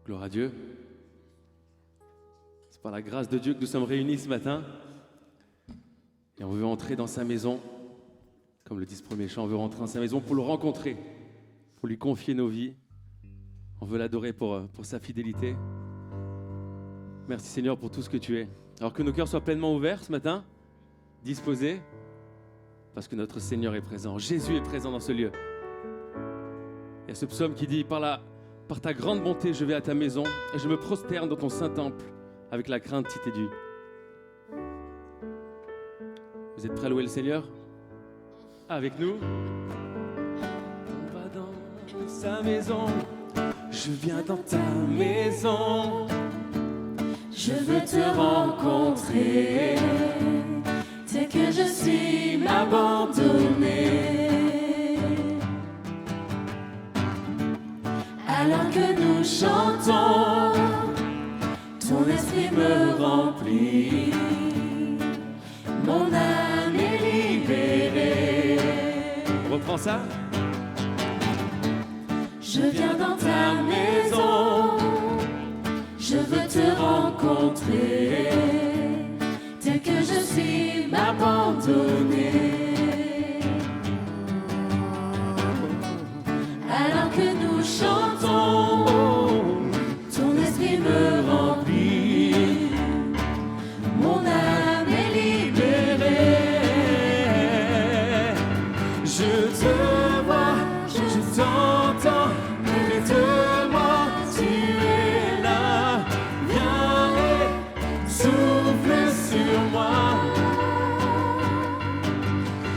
Gloire à Dieu. C'est par la grâce de Dieu que nous sommes réunis ce matin. Et on veut entrer dans sa maison. Comme le dit ce premier chant, on veut rentrer dans sa maison pour le rencontrer, pour lui confier nos vies. On veut l'adorer pour sa fidélité. Merci Seigneur pour tout ce que tu es. Alors que nos cœurs soient pleinement ouverts ce matin, disposés, parce que notre Seigneur est présent. Jésus est présent dans ce lieu. Il y a ce psaume qui dit, par ta grande bonté, je vais à ta maison et je me prosterne dans ton saint temple avec la crainte qui t'est due. Vous êtes prêts à louer le Seigneur? Avec nous? On va dans sa maison, je viens dans ta maison. Je veux te rencontrer, tel que je suis m'abandonner. Alors que nous chantons, ton esprit me remplit, mon âme est libérée. On reprend ça? Je viens dans ta maison, je veux te rencontrer, tel que je suis m'abandonner. Alors que nous chantons, ton esprit me remplit, mon âme est libérée. Je te vois, je t'entends, près de moi, tu es là. Viens et souffle sur moi.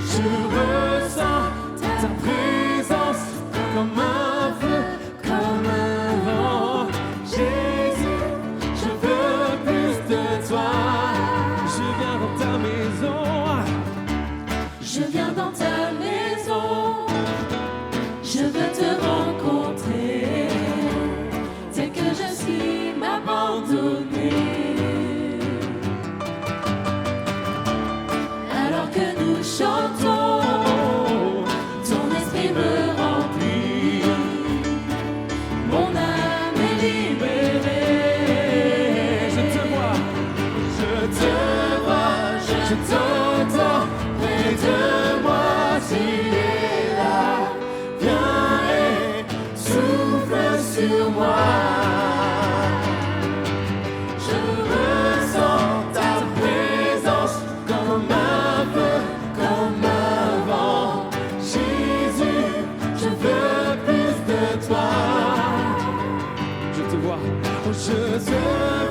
Je ressens ta présence comme un feu, comme un vent. Jésus, je veux plus de toi. Je viens dans ta maison. Je viens dans ta maison, je veux te rencontrer, tel que je suis m'abandonner. Alors que nous chantons, ton esprit me remplit, mon âme est libérée. Je te vois, je t'entends, près de moi tu es là. Viens et souffle sur moi. Je ressens ta présence comme un feu, comme un vent. Jésus, je veux plus de toi. Je te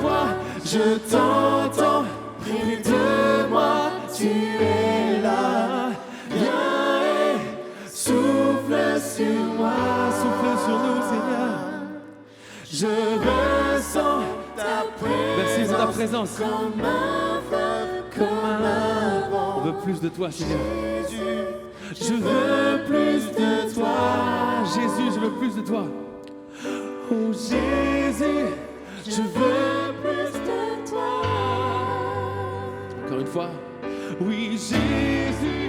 vois, je t'entends, près de moi tu es là. Viens et souffle sur moi, souffle sur nous Seigneur. Je ressens ta présence. Merci pour ta présence. Comme un fleuve, comme un vent. On veut plus de toi Seigneur. Je veux plus de toi. Jésus, je veux plus de toi. Oh Jésus, je veux plus de toi. Encore une fois. Oui Jésus,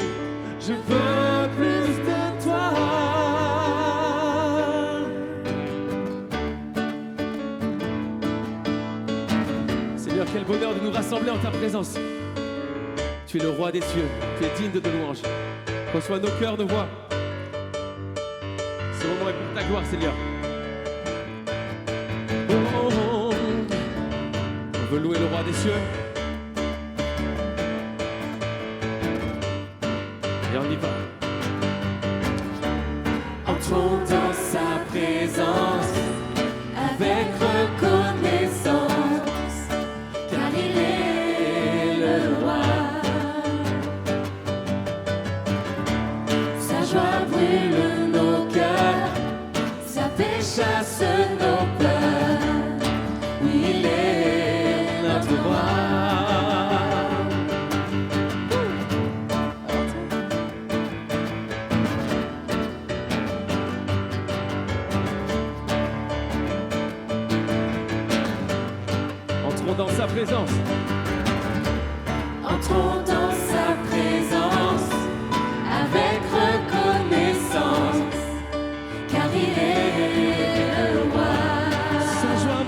je veux plus de toi. Seigneur, quel bonheur de nous rassembler en ta présence. Tu es le roi des cieux, tu es digne de louange. Reçois nos cœurs, nos voix. Ce moment est pour ta gloire, Seigneur. Oh, on veut louer le roi des cieux. Et on y va. Entrons dans sa présence avec reconnaissance, car il est le roi. Sa joie brûle nos cœurs, sa paix chasse nos peurs. Oui, il est notre roi. Entrons dans sa présence. Entrons dans sa présence avec reconnaissance, car il est le roi. Sa joie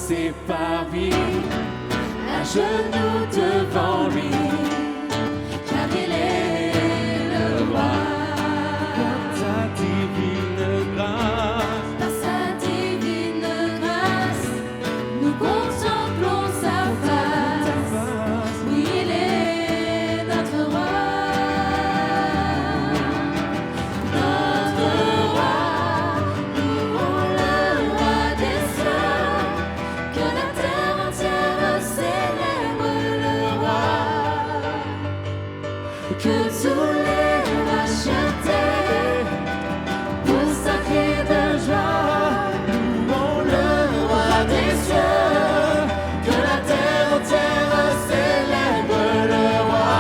s'éparpille, à genoux devant lui, car il est le roi. Par ta divine grâce, Par sa divine grâce, nous contemplons sa face. Oui, il est notre roi. Notre roi, louons le roi des cieux, que la terre entière célèbre le roi. Que tous les rachetés poussent un cri de joie, louons le roi des cieux, que la terre entière célèbre le roi.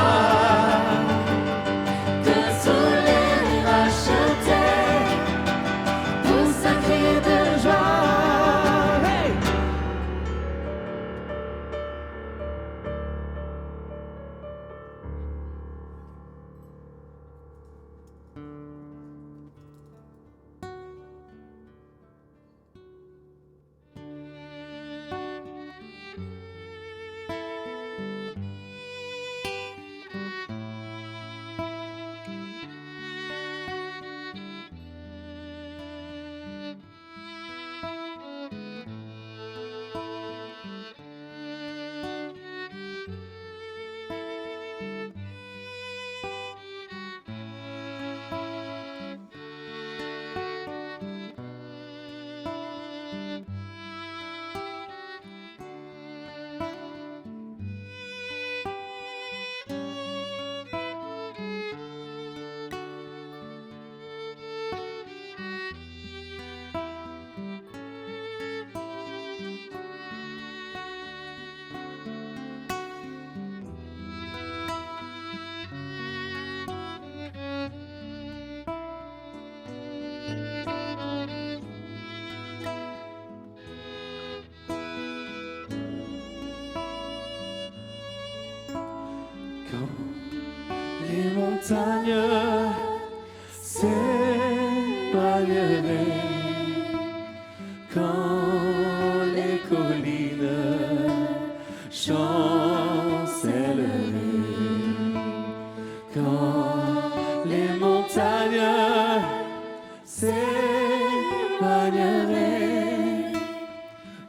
Que tous les rachetés poussent un cri de joie. Hey! quand les montagnes s'éloigneraient, quand les collines chancelleraient, quand les montagnes s'éloigneraient,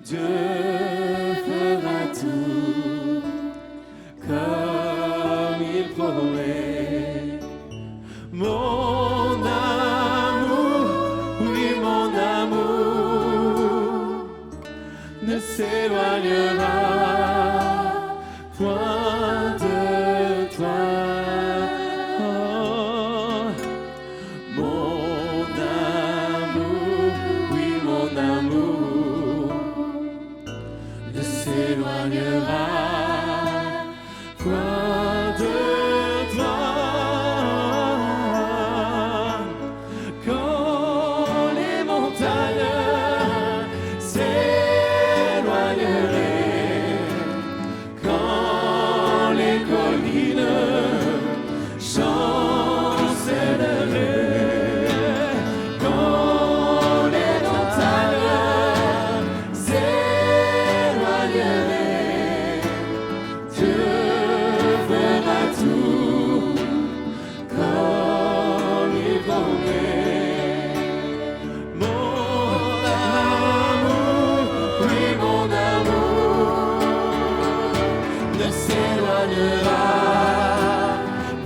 Dieu fera tout comme il promet. Mon amour, oui mon amour, ne s'éloignera point de toi. Oh, mon amour, oui mon amour, ne s'éloignera point de toi. Quand les montagnes s'éloigneraient, quand les collines chancelleraient, quand les montagnes s'éloigneraient, Dieu fera tout comme il promet. Mon amour, oui mon amour, ne s'éloignera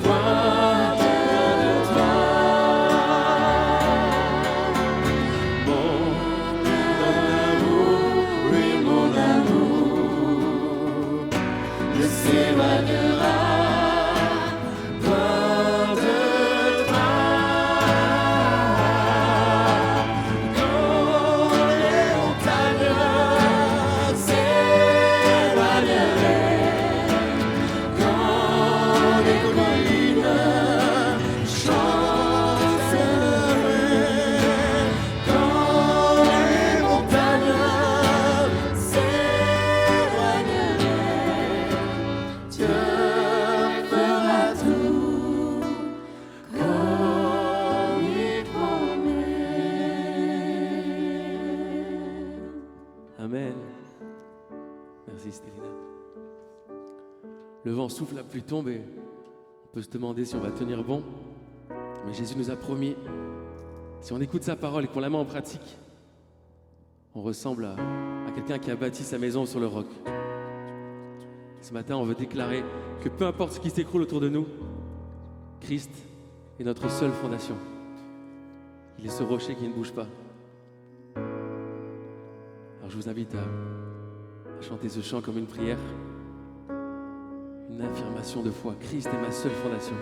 point de toi. Mon amour, oui mon amour, ne s'éloignera point de toi. Quand les montagnes s'éloigneraient, quand les collines chancelleraient, quand les montagnes s'éloigneraient, Dieu le vent souffle, la pluie tombe et on peut se demander si on va tenir bon. Mais Jésus nous a promis, si on écoute sa parole et qu'on la met en pratique, on ressemble à quelqu'un qui a bâti sa maison sur le roc. Ce matin, on veut déclarer que peu importe ce qui s'écroule autour de nous, Christ est notre seule fondation. Il est ce rocher qui ne bouge pas. Alors je vous invite à chanter ce chant comme une prière, une affirmation de foi. Christ est ma seule fondation.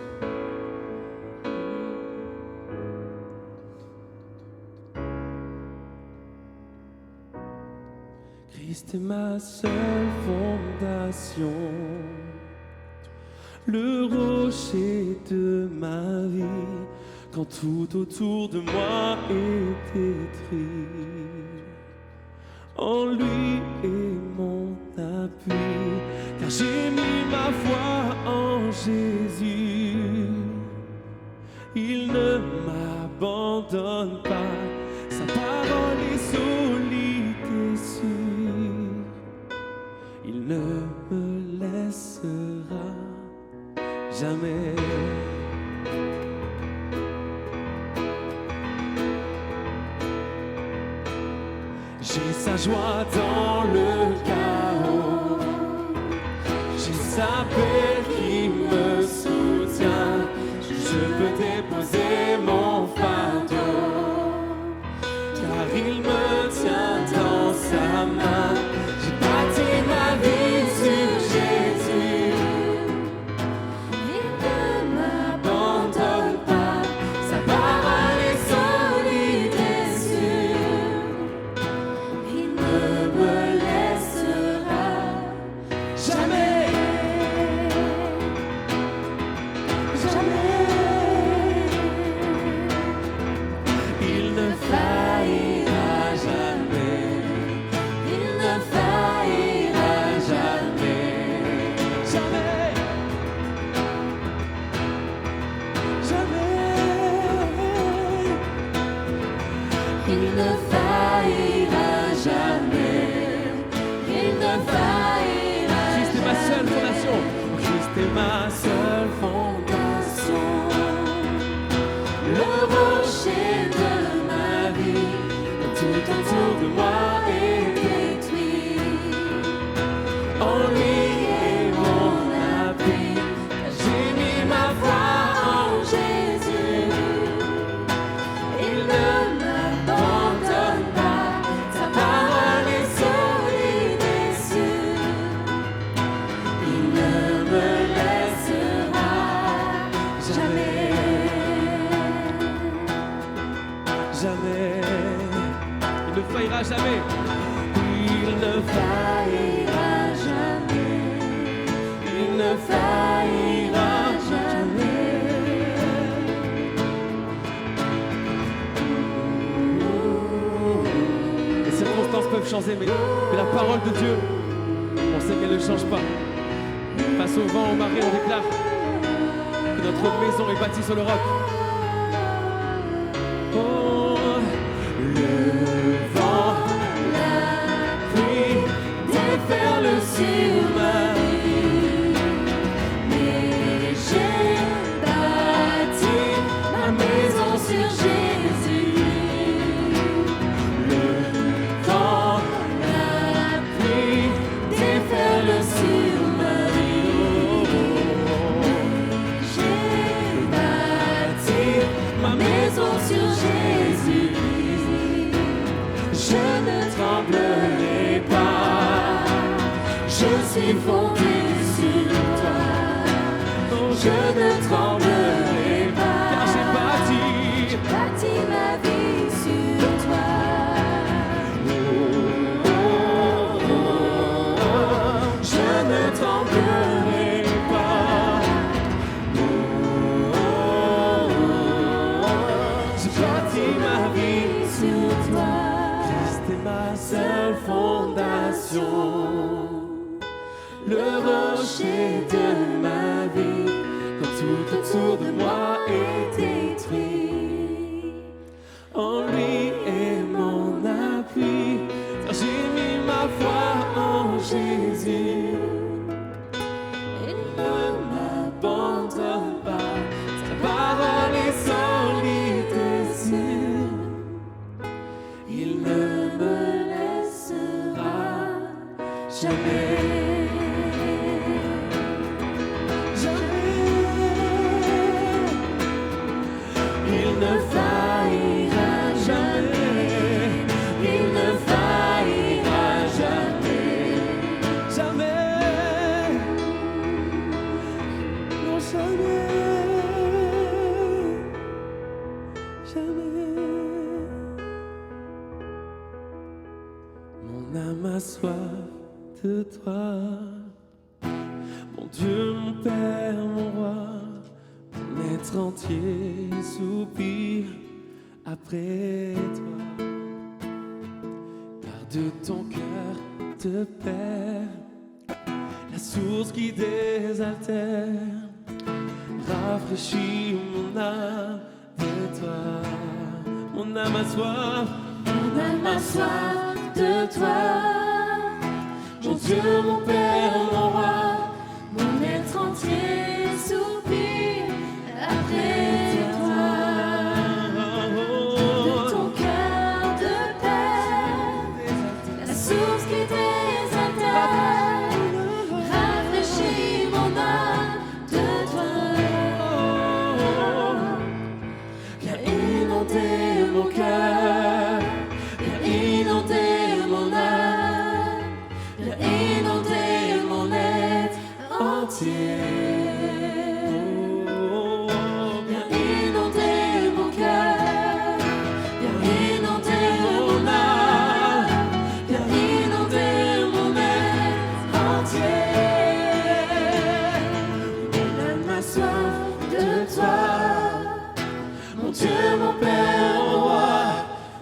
Christ est ma seule fondation, le rocher de ma vie, quand tout autour de moi est détruit. En lui est mon appui, car j'ai mis ma foi en Jésus. Il ne m'abandonne pas, sa parole est solide et sûre. Il ne me laissera jamais. J'ai sa joie dans le chaos, j'ai sa paix qui me soutient. Je peux déposer mon fardeau, car il me tient dans sa main. J'ai bâti ma vie sur Jésus. Il ne m'abandonne pas, sa parole est solide et sûre. Il ne me laissera jamais, jamais. Il ne faillira jamais, il ne faillira jamais, jamais, jamais. Il ne faillira jamais, il ne faillira jamais. Christ est ma seule fondation, Christ est ma seule fondation, le rocher de ma vie, quand tout autour de moi est détruit. En lui est mon appui, j'ai mis ma foi en Jésus. Il ne m'abandonne pas, sa parole est solide et sûre. Il ne me laissera jamais, jamais. Il ne faillira jamais. Il ne faillira jamais, il ne faillira jamais. Les circonstances peuvent changer, mais la parole de Dieu, on sait qu'elle ne change pas. Face au vent, aux marées, on déclare que notre maison est bâtie sur le roc. Oh, le vent, la pluie déferle sur ma vie, mais j'ai bâti ma maison sur Jésus. Le vent, la pluie déferle sur ma vie, j'ai bâti ma maison sur Jésus. Je ne tremblerai pas, je suis fondé sur toi. Oh, je ne tremblerai pas, car j'ai bâti ma vie sur toi. Oh, oh, oh, oh, je ne tremblerai pas. Oh, oh, oh, oh, j'ai bâti ma vie sur toi. Christ est ma seule fondation, le rocher de ma vie, quand tout autour de moi est détruit. En lui est mon appui, car j'ai mis ma foi en Jésus. Il soif de toi. Mon Dieu, mon Père, mon roi, mon être entier soupire après toi. Car de ton cœur te perd la source qui désaltère, rafraîchit mon âme de toi. Mon âme a soif, Mon âme a soif de toi. Mon Dieu, mon Père, mon roi, mon être entier soupire après toi. De ton cœur de père, la source qui désaltère, rafraîchit mon âme de toi. Viens inonder mon cœur, viens inonder mon âme, viens inonder mon être entier. Viens inonder mon cœur, viens inonder mon âme, viens inonder mon être entier. Mon âme a soif de toi. Mon Dieu, mon Père, mon roi,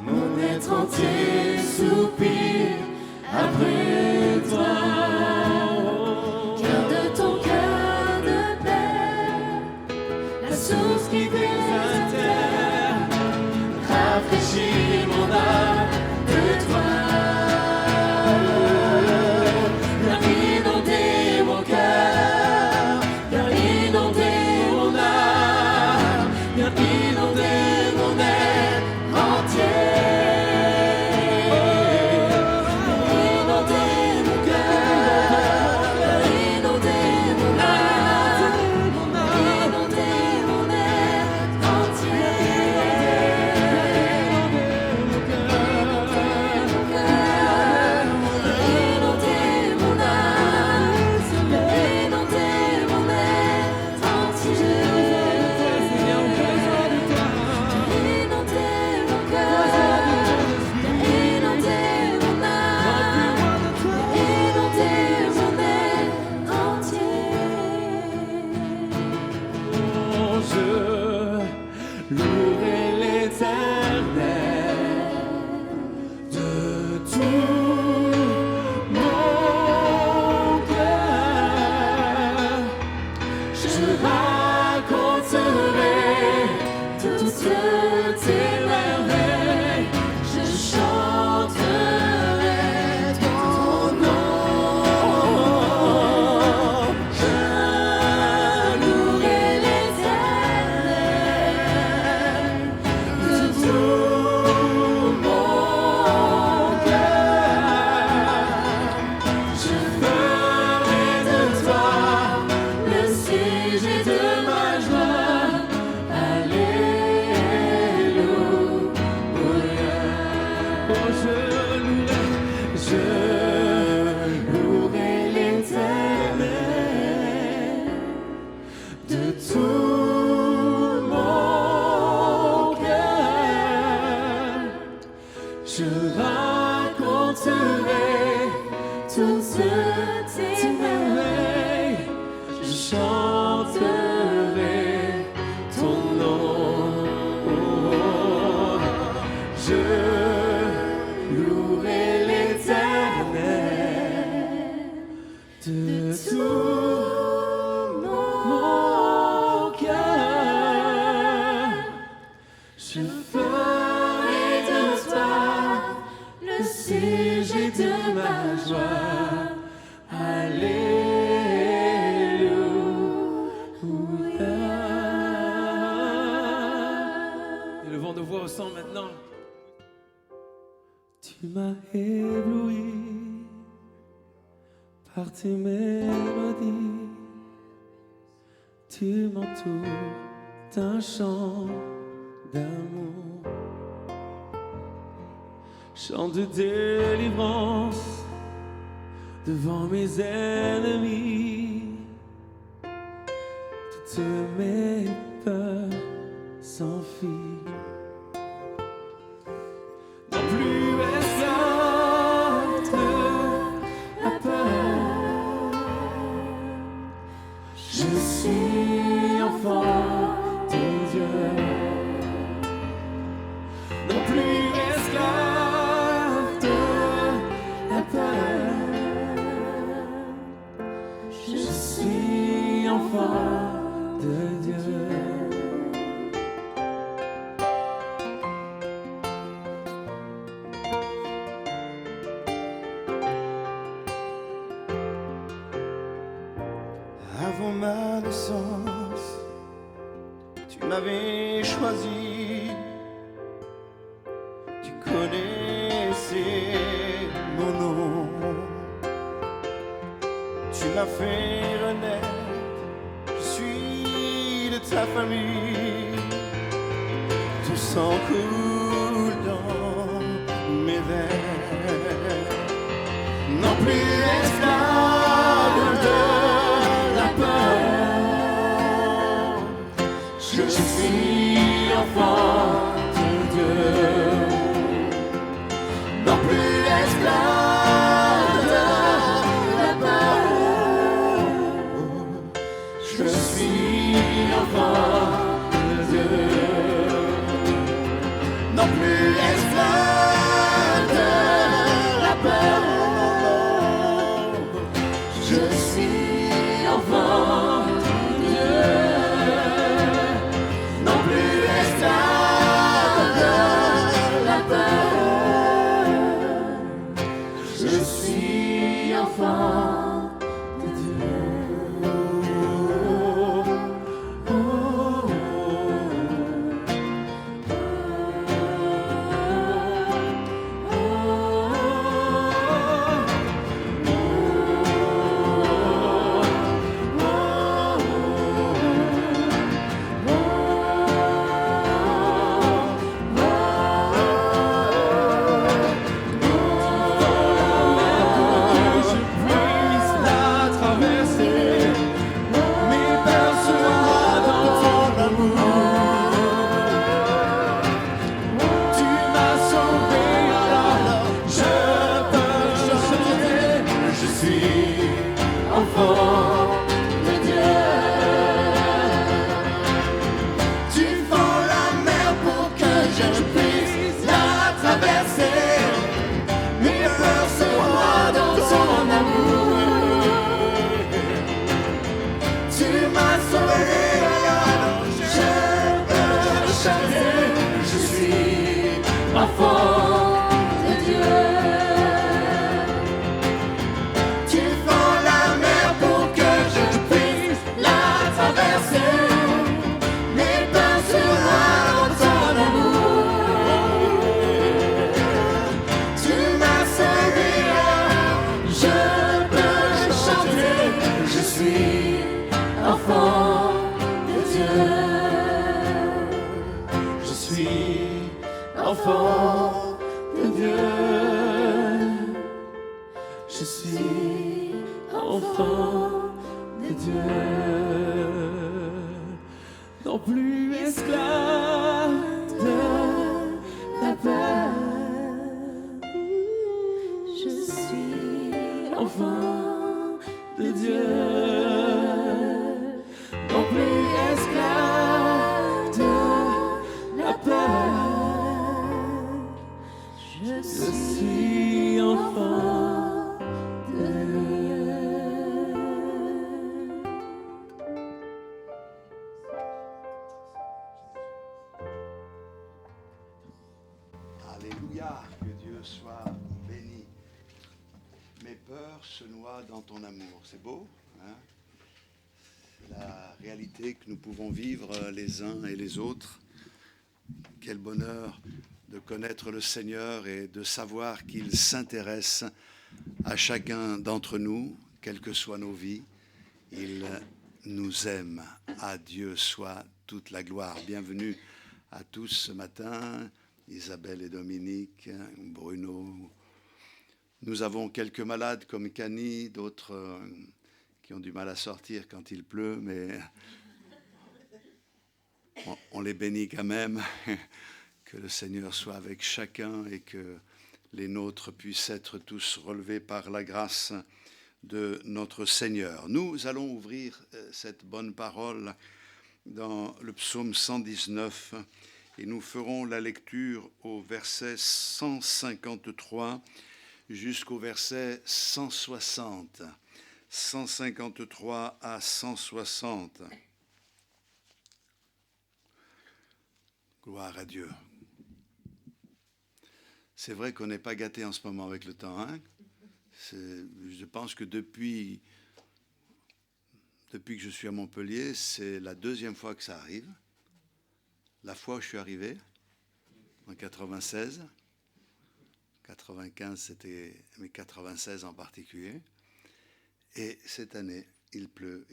mon être entier soupire après toi. Car de ton cœur de père, la source qui désaltère, rafraîchit mon âme de toi. Viens inonder mon cœur, viens inonder mon âme, viens inonder mon être entier. Viens inonder mon cœur, viens inonder mon âme, viens inonder mon être entier. Mon cœur, viens inonder mon âme, viens inonder mon être entier. Inonder mon cœur, inonder mon âme, inonder mon être entier. je louerai l'Éternel de tout mon cœur. Je raconterai toutes tes merveilles, je chanterai ton nom. Je louerai l'Éternel de tout mon cœur, je ferai de toi le sujet de ma joie. Alléluia. oh, je louerai l'Éternel de tout mon cœur. Je raconterai toutes tes merveilles, je chanterai ton nom. Je louerai l'Éternel de tout mon cœur. Je ferai de toi Le sujet de ma joie. Alléluia. Élevons nos voix au sang maintenant. Tu m'as ébloui par tes mélodies. Tu m'entoures d'un chant d'amour, chant de délivrance devant mes ennemis. Toutes mes peurs s'enfuient. Non plus est-ce Je suis enfant de Dieu, non plus esclave de la peur. Je suis enfant de Dieu. Avant ma naissance, tu m'avais choisi. Tu connaissais mon nom. Tu m'as fait renaître. Je suis de ta famille. Ton sang coule dans mes veines. Non plus esclave de la peur. Je suis enfant de Dieu. Non plus esclave de la peur. Je suis enfant de Dieu. Non plus esclave de la peur. Je suis enfant de Dieu. Non plus esclave de la peur. Je suis enfant de Dieu. Enfant de Dieu, je suis enfant de Dieu, non plus esclave de la peur. Je suis enfant de Dieu, non plus esclave de la peur. Je suis enfant de Dieu. Alléluia, que Dieu soit béni. Mes peurs se noient dans ton amour. C'est beau, hein? La réalité que nous pouvons vivre les uns et les autres. Quel bonheur de connaître le Seigneur et de savoir qu'il s'intéresse à chacun d'entre nous, quelles que soient nos vies. Il nous aime. À Dieu soit toute la gloire. Bienvenue à tous ce matin, Isabelle et Dominique, Bruno. Nous avons quelques malades comme Cani, d'autres qui ont du mal à sortir quand il pleut, mais on les bénit quand même. Que le Seigneur soit avec chacun et que les nôtres puissent être tous relevés par la grâce de notre Seigneur. Nous allons ouvrir cette bonne parole dans le psaume 119 et nous ferons la lecture au verset 153 jusqu'au verset 160. 153 à 160. Gloire à Dieu. C'est vrai qu'on n'est pas gâté en ce moment avec le temps. Hein? Je pense que depuis que je suis à Montpellier, c'est la deuxième fois que ça arrive. La fois où je suis arrivé, en 96. 95, c'était, mais 96 en particulier. Et cette année, il pleut.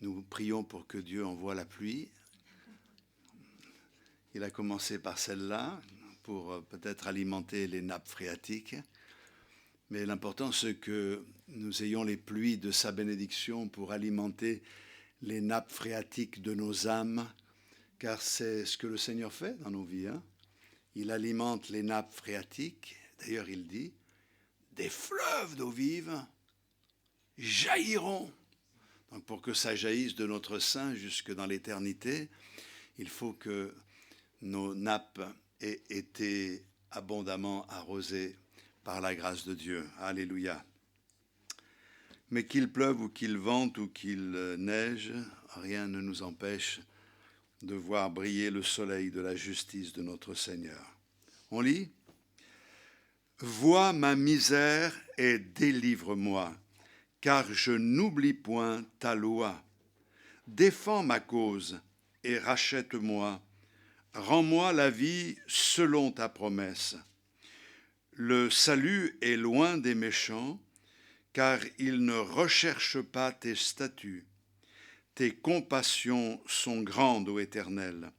Nous prions pour que Dieu envoie la pluie. Il a commencé par celle-là, pour peut-être alimenter les nappes phréatiques. Mais l'important, c'est que nous ayons les pluies de sa bénédiction pour alimenter les nappes phréatiques de nos âmes, car c'est ce que le Seigneur fait dans nos vies. Hein? Il alimente les nappes phréatiques. D'ailleurs, il dit, des fleuves d'eau vive jailliront. Donc, pour que ça jaillisse de notre sein jusque dans l'éternité, il faut que nos nappes aient été abondamment arrosées par la grâce de Dieu. Alléluia. Mais qu'il pleuve ou qu'il vente ou qu'il neige, rien ne nous empêche de voir briller le soleil de la justice de notre Seigneur. On lit « Vois ma misère et délivre-moi, car je n'oublie point ta loi. Défends ma cause et rachète-moi. Rends-moi la vie selon ta promesse. Le salut est loin des méchants, car ils ne recherchent pas tes statuts. Tes compassions sont grandes, ô Éternel.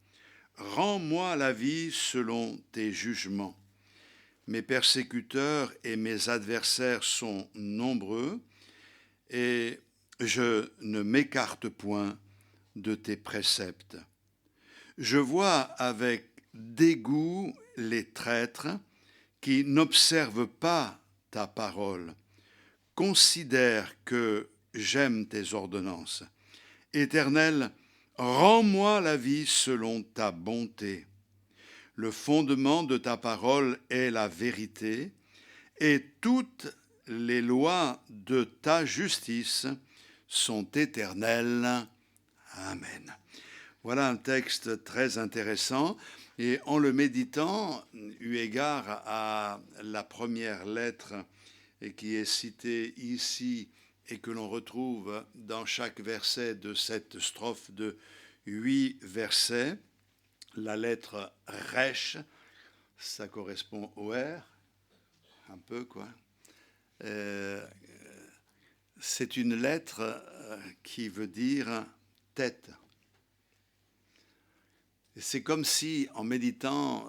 Rends-moi la vie selon tes jugements. Mes persécuteurs et mes adversaires sont nombreux, et je ne m'écarte point de tes préceptes. Je vois avec dégoût les traîtres qui n'observent pas ta parole. Considère que j'aime tes ordonnances. Éternel, rends-moi la vie selon ta bonté. Le fondement de ta parole est la vérité, et toutes les lois de ta justice sont éternelles. Amen. Voilà un texte très intéressant, et en le méditant, eu égard à la première lettre qui est citée ici et que l'on retrouve dans chaque verset de cette strophe de 8 versets, la lettre Resh, ça correspond au R, un peu quoi. C'est une lettre qui veut dire tête. C'est comme si, en méditant,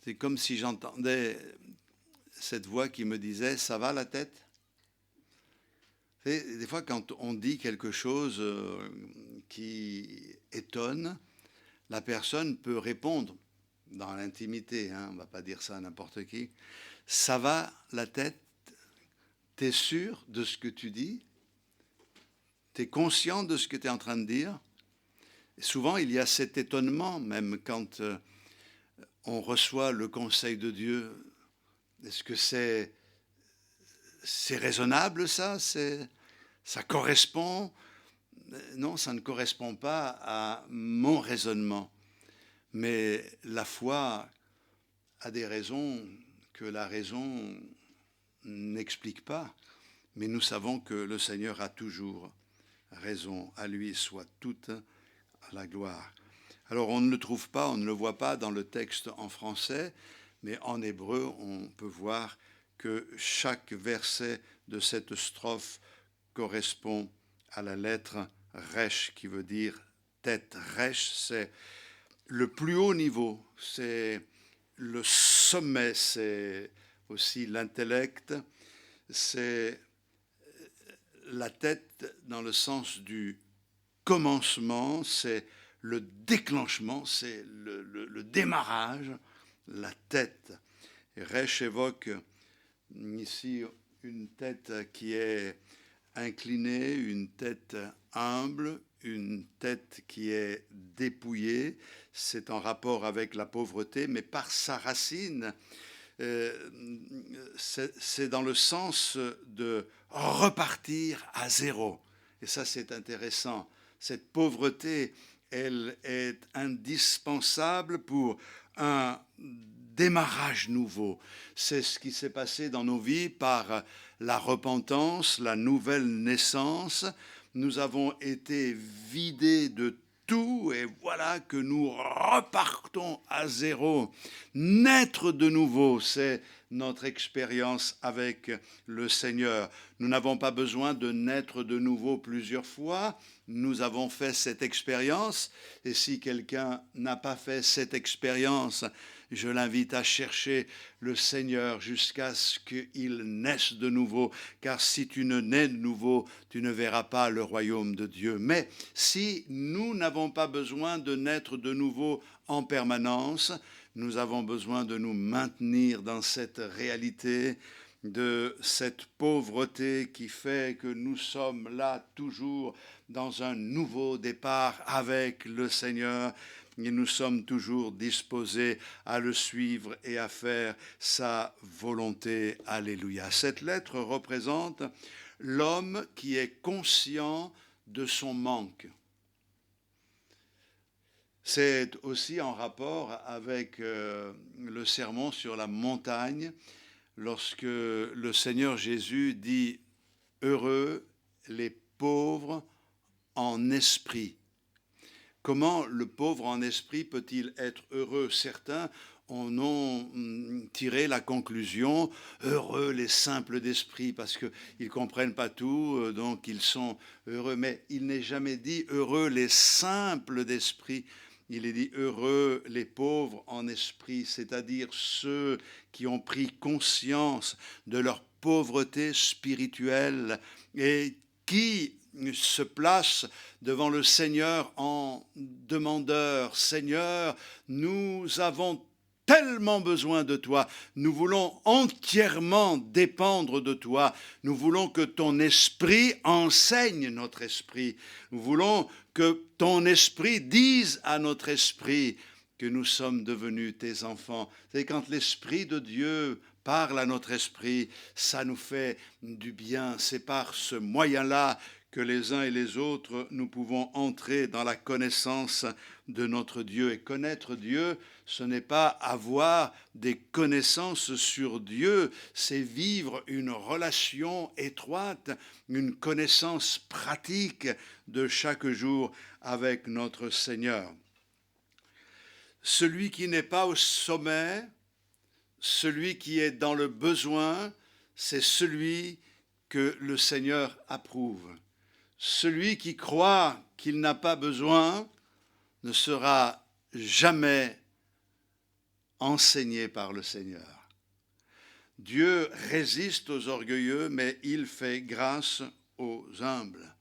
c'est comme si j'entendais cette voix qui me disait « ça va la tête ?» Des fois, quand on dit quelque chose qui étonne, la personne peut répondre dans l'intimité, hein, on ne va pas dire ça à n'importe qui. « Ça va la tête? T'es sûr de ce que tu dis? T'es conscient de ce que tu es en train de dire ?» Et souvent, il y a cet étonnement, même quand on reçoit le conseil de Dieu. Est-ce que c'est raisonnable, ça? Ça correspond? Non, ça ne correspond pas à mon raisonnement. Mais la foi a des raisons que la raison n'explique pas. Mais nous savons que le Seigneur a toujours raison. À lui soit toute la gloire. Alors on ne le trouve pas, on ne le voit pas dans le texte en français, mais en hébreu, on peut voir que chaque verset de cette strophe correspond à la lettre Resh, qui veut dire tête. Resh, c'est le plus haut niveau, c'est le sommet, c'est aussi l'intellect, c'est la tête dans le sens du commencement, c'est le déclenchement, c'est le démarrage, la tête. Et Resh évoque ici une tête qui est inclinée, une tête humble, une tête qui est dépouillée. C'est en rapport avec la pauvreté, mais par sa racine, c'est dans le sens de repartir à zéro. Et ça, c'est intéressant. Cette pauvreté, elle est indispensable pour un démarrage nouveau. C'est ce qui s'est passé dans nos vies par la repentance, la nouvelle naissance. Nous avons été vidés de tout et voilà que nous repartons à zéro. Naître de nouveau, c'est notre expérience avec le Seigneur. Nous n'avons pas besoin de naître de nouveau plusieurs fois. Nous avons fait cette expérience et si quelqu'un n'a pas fait cette expérience, je l'invite à chercher le Seigneur jusqu'à ce qu'il naisse de nouveau, car si tu ne nais de nouveau, tu ne verras pas le royaume de Dieu. Mais si nous n'avons pas besoin de naître de nouveau en permanence, nous avons besoin de nous maintenir dans cette réalité de cette pauvreté qui fait que nous sommes là toujours dans un nouveau départ avec le Seigneur. Et nous sommes toujours disposés à le suivre et à faire sa volonté. Alléluia. Cette lettre représente l'homme qui est conscient de son manque. C'est aussi en rapport avec le sermon sur la montagne, lorsque le Seigneur Jésus dit « Heureux les pauvres en esprit ». Comment le pauvre en esprit peut-il être heureux? Certains en ont tiré la conclusion, heureux les simples d'esprit, parce qu'ils ne comprennent pas tout, donc ils sont heureux. Mais il n'est jamais dit heureux les simples d'esprit. Il est dit heureux les pauvres en esprit, c'est-à-dire ceux qui ont pris conscience de leur pauvreté spirituelle et qui se place devant le Seigneur en demandeur. Seigneur, nous avons tellement besoin de toi, nous voulons entièrement dépendre de toi, nous voulons que ton esprit enseigne notre esprit, nous voulons que ton esprit dise à notre esprit que nous sommes devenus tes enfants. C'est quand l'Esprit de Dieu parle à notre esprit, ça nous fait du bien. C'est par ce moyen-là que les uns et les autres, nous pouvons entrer dans la connaissance de notre Dieu. Et connaître Dieu, ce n'est pas avoir des connaissances sur Dieu, c'est vivre une relation étroite, une connaissance pratique de chaque jour avec notre Seigneur. Celui qui n'est pas au sommet, celui qui est dans le besoin, c'est celui que le Seigneur approuve. Celui qui croit qu'il n'a pas besoin ne sera jamais enseigné par le Seigneur. Dieu résiste aux orgueilleux, mais il fait grâce aux humbles.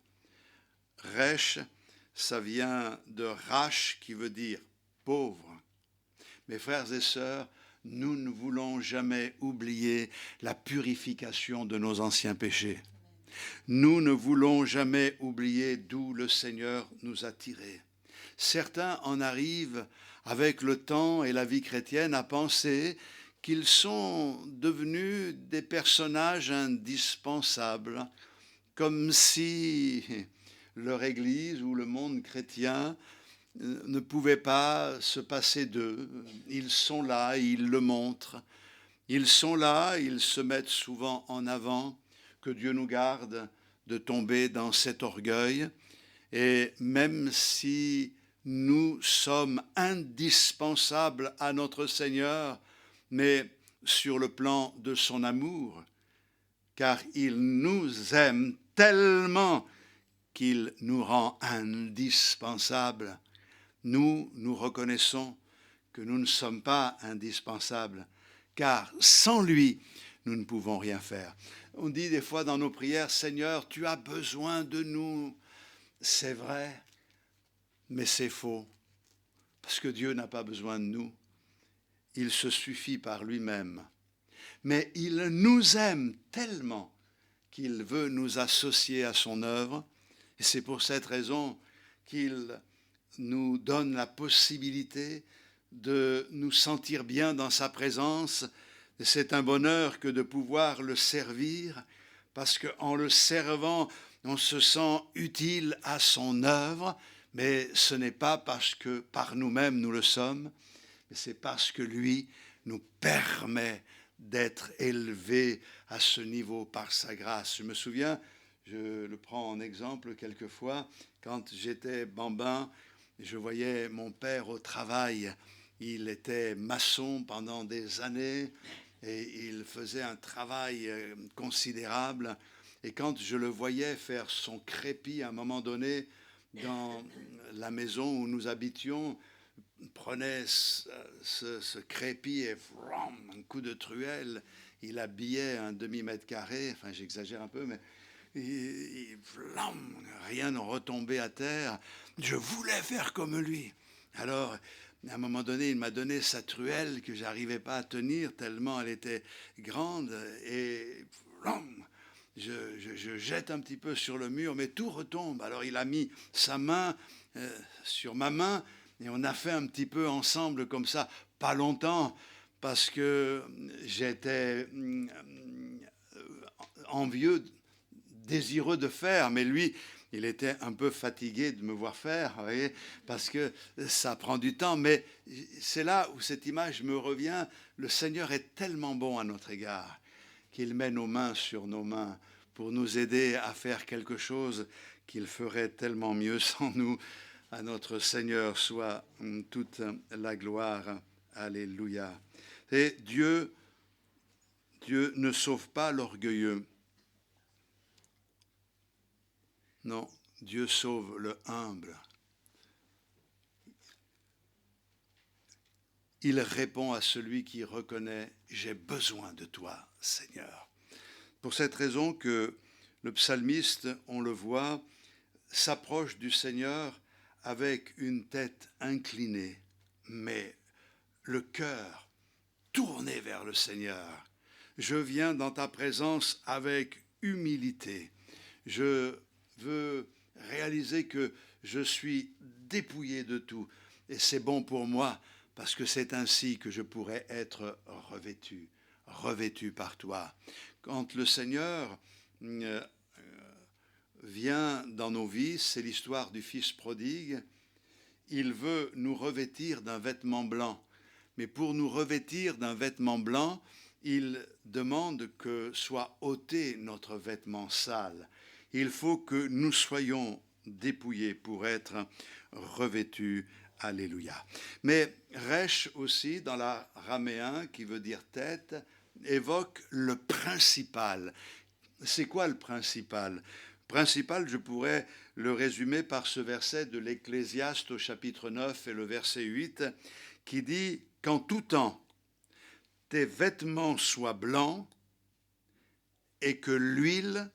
Resh, ça vient de Rash qui veut dire pauvre. Mes frères et sœurs, nous ne voulons jamais oublier la purification de nos anciens péchés. Nous ne voulons jamais oublier d'où le Seigneur nous a tirés. Certains en arrivent avec le temps et la vie chrétienne à penser qu'ils sont devenus des personnages indispensables, comme si leur Église ou le monde chrétien ne pouvait pas se passer d'eux. Ils sont là, ils le montrent. Ils sont là, ils se mettent souvent en avant. Que Dieu nous garde de tomber dans cet orgueil. Et même si nous sommes indispensables à notre Seigneur, mais sur le plan de son amour, car il nous aime tellement qu'il nous rend indispensables, nous reconnaissons que nous ne sommes pas indispensables, car sans lui, nous ne pouvons rien faire. On dit des fois dans nos prières, Seigneur, tu as besoin de nous. C'est vrai, mais c'est faux, parce que Dieu n'a pas besoin de nous. Il se suffit par lui-même. Mais il nous aime tellement qu'il veut nous associer à son œuvre. Et c'est pour cette raison qu'il nous donne la possibilité de nous sentir bien dans sa présence. Et c'est un bonheur que de pouvoir le servir, parce qu'en le servant, on se sent utile à son œuvre, mais ce n'est pas parce que par nous-mêmes nous le sommes, mais c'est parce que lui nous permet d'être élevés à ce niveau par sa grâce. Je me souviens, je le prends en exemple quelquefois, quand j'étais bambin, je voyais mon père au travail. Il était maçon pendant des années et il faisait un travail considérable. Et quand je le voyais faire son crépi à un moment donné dans la maison où nous habitions, prenait ce crépi et un coup de truelle, il habillait un demi-mètre carré, enfin j'exagère un peu, mais rien ne retombait à terre. Je voulais faire comme lui. Alors, à un moment donné, il m'a donné sa truelle que j'arrivais pas à tenir tellement elle était grande, et je jette un petit peu sur le mur, mais tout retombe. Alors il a mis sa main sur ma main, et on a fait un petit peu ensemble comme ça, pas longtemps, parce que j'étais envieux, désireux de faire, mais lui, il était un peu fatigué de me voir faire, vous voyez, parce que ça prend du temps. Mais c'est là où cette image me revient. Le Seigneur est tellement bon à notre égard qu'il met nos mains sur nos mains pour nous aider à faire quelque chose qu'il ferait tellement mieux sans nous. À notre Seigneur soit toute la gloire. Alléluia. Et Dieu ne sauve pas l'orgueilleux. Non, Dieu sauve le humble. Il répond à celui qui reconnaît « J'ai besoin de toi, Seigneur ». Pour cette raison que le psalmiste, on le voit, s'approche du Seigneur avec une tête inclinée, mais le cœur tourné vers le Seigneur. Je viens dans ta présence avec humilité. Je veux réaliser que je suis dépouillé de tout. Et c'est bon pour moi, parce que c'est ainsi que je pourrais être revêtu par toi. Quand le Seigneur vient dans nos vies, c'est l'histoire du Fils prodigue, il veut nous revêtir d'un vêtement blanc. Mais pour nous revêtir d'un vêtement blanc, il demande que soit ôté notre vêtement sale. Il faut que nous soyons dépouillés pour être revêtus. Alléluia. Mais Resh aussi, dans l'araméen, qui veut dire tête, évoque le principal. C'est quoi le principal ? Principal, je pourrais le résumer par ce verset de l'Ecclésiaste au chapitre 9 et le verset 8, qui dit « Qu'en tout temps, tes vêtements soient blancs et que l'huile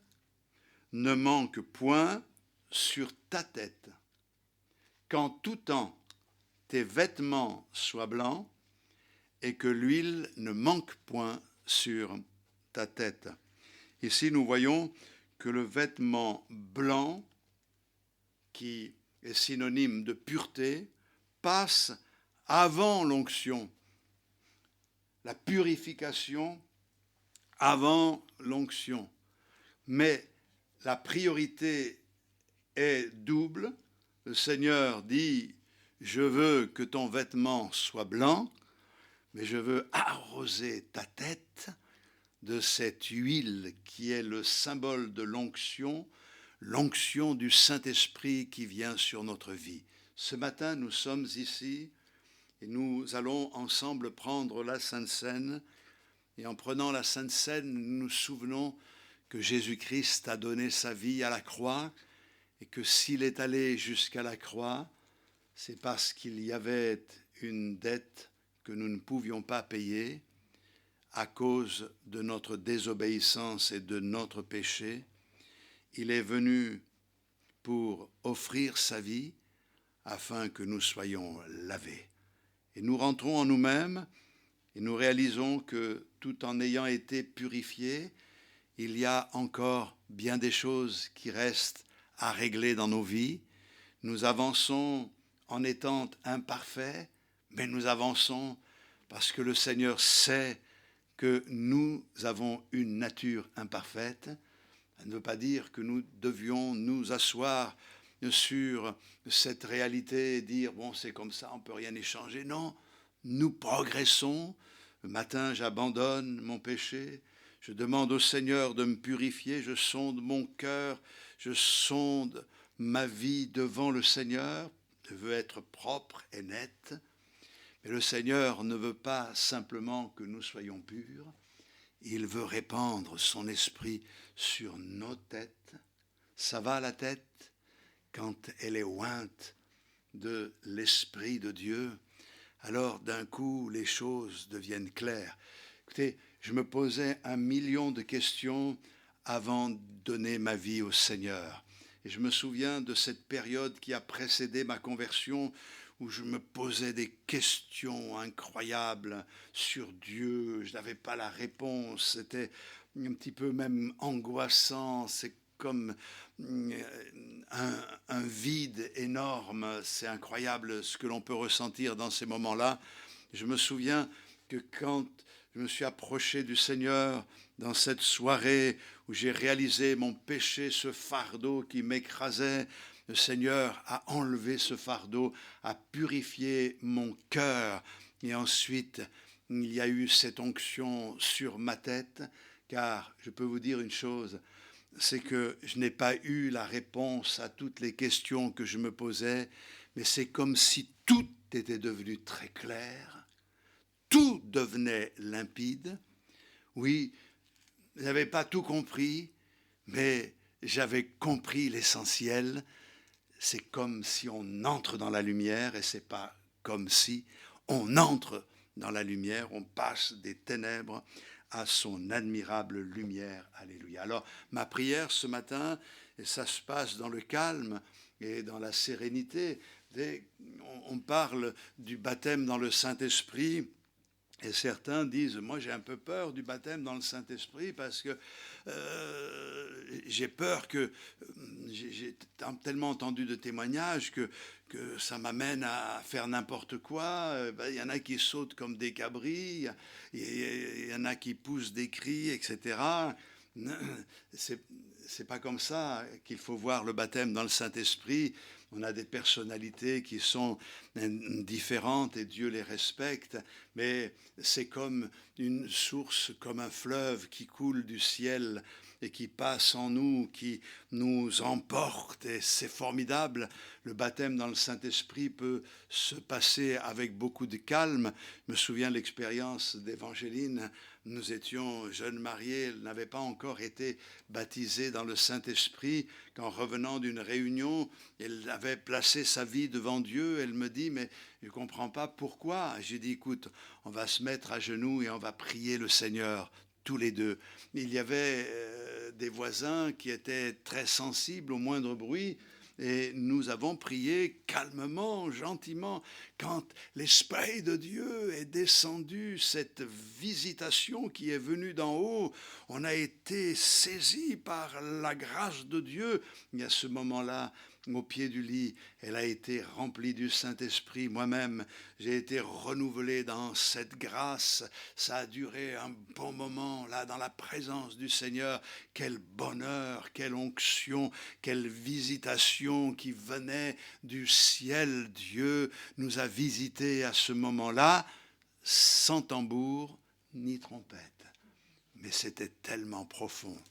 ne manque point sur ta tête. Qu'en tout temps, tes vêtements soient blancs et que l'huile ne manque point sur ta tête. » Ici, nous voyons que le vêtement blanc, qui est synonyme de pureté, passe avant l'onction. La purification avant l'onction. Mais la priorité est double. Le Seigneur dit « Je veux que ton vêtement soit blanc, mais je veux arroser ta tête de cette huile qui est le symbole de l'onction du Saint-Esprit qui vient sur notre vie. » Ce matin, nous sommes ici et nous allons ensemble prendre la Sainte Seine. Et en prenant la Sainte Seine, nous nous souvenons que Jésus-Christ a donné sa vie à la croix et que s'il est allé jusqu'à la croix, c'est parce qu'il y avait une dette que nous ne pouvions pas payer à cause de notre désobéissance et de notre péché. Il est venu pour offrir sa vie afin que nous soyons lavés. Et nous rentrons en nous-mêmes et nous réalisons que tout en ayant été purifiés, il y a encore bien des choses qui restent à régler dans nos vies. Nous avançons en étant imparfaits, mais nous avançons parce que le Seigneur sait que nous avons une nature imparfaite. Ça ne veut pas dire que nous devions nous asseoir sur cette réalité et dire « bon, c'est comme ça, on ne peut rien y changer ». Non, nous progressons. Le matin, j'abandonne mon péché. Je demande au Seigneur de me purifier. Je sonde mon cœur. Je sonde ma vie devant le Seigneur. Je veux être propre et net. Mais le Seigneur ne veut pas simplement que nous soyons purs. Il veut répandre son esprit sur nos têtes. Ça va la tête quand elle est ointe de l'Esprit de Dieu. Alors d'un coup, les choses deviennent claires. Écoutez, je me posais 1 million de questions avant de donner ma vie au Seigneur. Et je me souviens de cette période qui a précédé ma conversion, où je me posais des questions incroyables sur Dieu. Je n'avais pas la réponse. C'était un petit peu même angoissant. C'est comme un vide énorme. C'est incroyable ce que l'on peut ressentir dans ces moments-là. Je me souviens que quand je me suis approché du Seigneur dans cette soirée où j'ai réalisé mon péché, ce fardeau qui m'écrasait, le Seigneur a enlevé ce fardeau, a purifié mon cœur. Et ensuite, il y a eu cette onction sur ma tête, car je peux vous dire une chose, c'est que je n'ai pas eu la réponse à toutes les questions que je me posais, mais c'est comme si tout était devenu très clair, tout devenait limpide. Oui, je n'avais pas tout compris, mais j'avais compris l'essentiel. C'est comme si on entre dans la lumière, et c'est pas comme si on entre dans la lumière, on passe des ténèbres à son admirable lumière. Alléluia. Alors, ma prière ce matin, et ça se passe dans le calme et dans la sérénité. On parle du baptême dans le Saint-Esprit. Et certains disent, moi j'ai un peu peur du baptême dans le Saint-Esprit parce que j'ai peur que, j'ai tellement entendu de témoignages que ça m'amène à faire n'importe quoi. Il y en a qui sautent comme des cabris, il y en a qui poussent des cris, etc. C'est pas comme ça qu'il faut voir le baptême dans le Saint-Esprit. On a des personnalités qui sont différentes et Dieu les respecte, mais c'est comme une source, comme un fleuve qui coule du ciel et qui passe en nous, qui nous emporte, et c'est formidable. Le baptême dans le Saint-Esprit peut se passer avec beaucoup de calme. Je me souviens de l'expérience d'Évangéline. Nous étions jeunes mariés, elle n'avait pas encore été baptisée dans le Saint-Esprit, qu'en revenant d'une réunion, elle avait placé sa vie devant Dieu. Elle me dit, mais je ne comprends pas pourquoi. J'ai dit, écoute, on va se mettre à genoux et on va prier le Seigneur, tous les deux. Il y avait des voisins qui étaient très sensibles au moindre bruit, et nous avons prié calmement, gentiment. Quand l'Esprit de Dieu est descendu, cette visitation qui est venue d'en haut, on a été saisis par la grâce de Dieu. Et à ce moment-là, au pied du lit, elle a été remplie du Saint-Esprit. Moi-même, j'ai été renouvelé dans cette grâce. Ça a duré un bon moment, là, dans la présence du Seigneur. Quel bonheur, quelle onction, quelle visitation qui venait du ciel. Dieu nous a visités à ce moment-là, sans tambour ni trompette. Mais c'était tellement profond,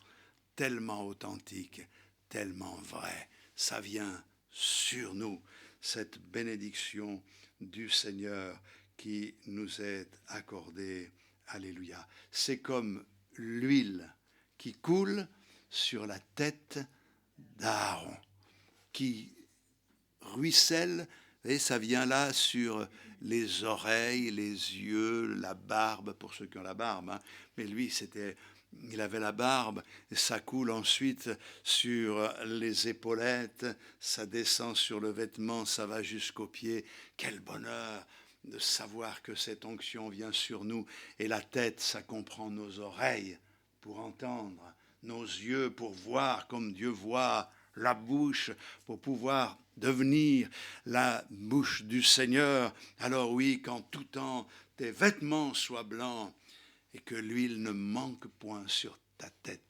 tellement authentique, tellement vrai. Ça vient sur nous, cette bénédiction du Seigneur qui nous est accordée. Alléluia. C'est comme l'huile qui coule sur la tête d'Aaron, qui ruisselle, et ça vient là sur les oreilles, les yeux, la barbe, pour ceux qui ont la barbe, hein. Mais lui, il avait la barbe, et ça coule ensuite sur les épaulettes, ça descend sur le vêtement, ça va jusqu'aux pieds. Quel bonheur de savoir que cette onction vient sur nous. Et la tête, ça comprend nos oreilles pour entendre, nos yeux pour voir comme Dieu voit, la bouche pour pouvoir devenir la bouche du Seigneur. Alors oui, qu'en tout temps tes vêtements soient blancs et que l'huile ne manque point sur ta tête.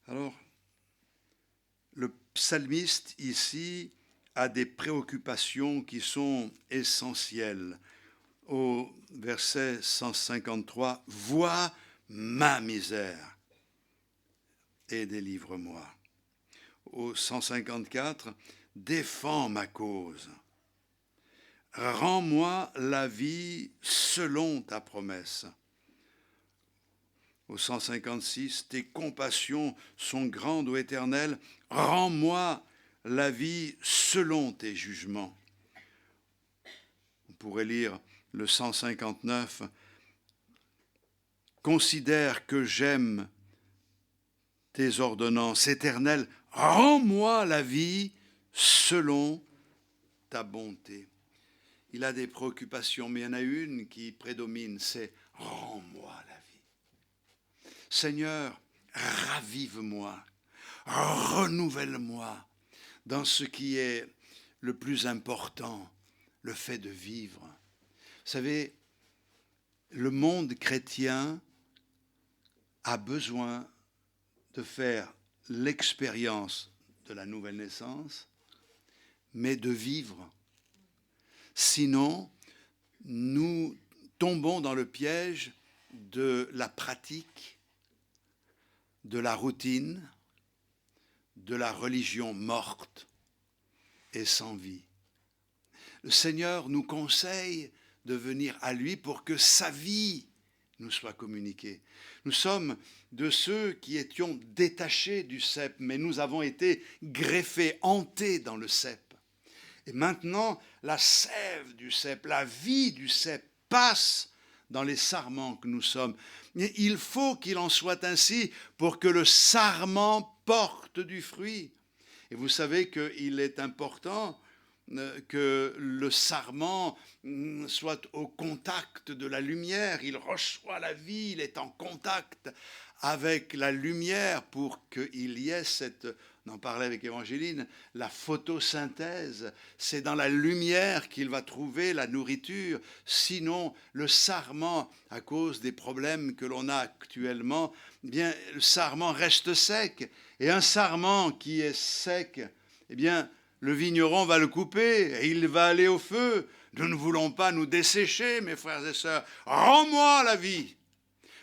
Alors, le psalmiste ici a des préoccupations qui sont essentielles. Au verset 153, « Vois ma misère et délivre-moi ». Au 154, « Défends ma cause. Rends-moi la vie selon ta promesse ». Au 156, « Tes compassions sont grandes, ô Éternel, rends-moi la vie selon tes jugements. » On pourrait lire le 159, « Considère que j'aime tes ordonnances, Éternel, rends-moi la vie selon ta bonté. » Il a des préoccupations, mais il y en a une qui prédomine, c'est « rends-moi la vie ». Seigneur, ravive-moi, renouvelle-moi dans ce qui est le plus important, le fait de vivre. Vous savez, le monde chrétien a besoin de faire l'expérience de la nouvelle naissance, mais de vivre. Sinon, nous tombons dans le piège de la pratique, de la routine, de la religion morte et sans vie. Le Seigneur nous conseille de venir à lui pour que sa vie nous soit communiquée. Nous sommes de ceux qui étions détachés du cep, mais nous avons été greffés, hantés dans le cep. Et maintenant, la sève du cep, la vie du cep passe dans les sarments que nous sommes. Et il faut qu'il en soit ainsi pour que le sarment porte du fruit. Et vous savez qu'il est important que le sarment soit au contact de la lumière. Il reçoit la vie, il est en contact avec la lumière pour qu'il y ait cette... On en parlait avec Évangéline, la photosynthèse, c'est dans la lumière qu'il va trouver la nourriture. Sinon, le sarment, à cause des problèmes que l'on a actuellement, eh bien, le sarment reste sec. Et un sarment qui est sec, eh bien, le vigneron va le couper et il va aller au feu. Nous ne voulons pas nous dessécher, mes frères et sœurs. Rends-moi la vie.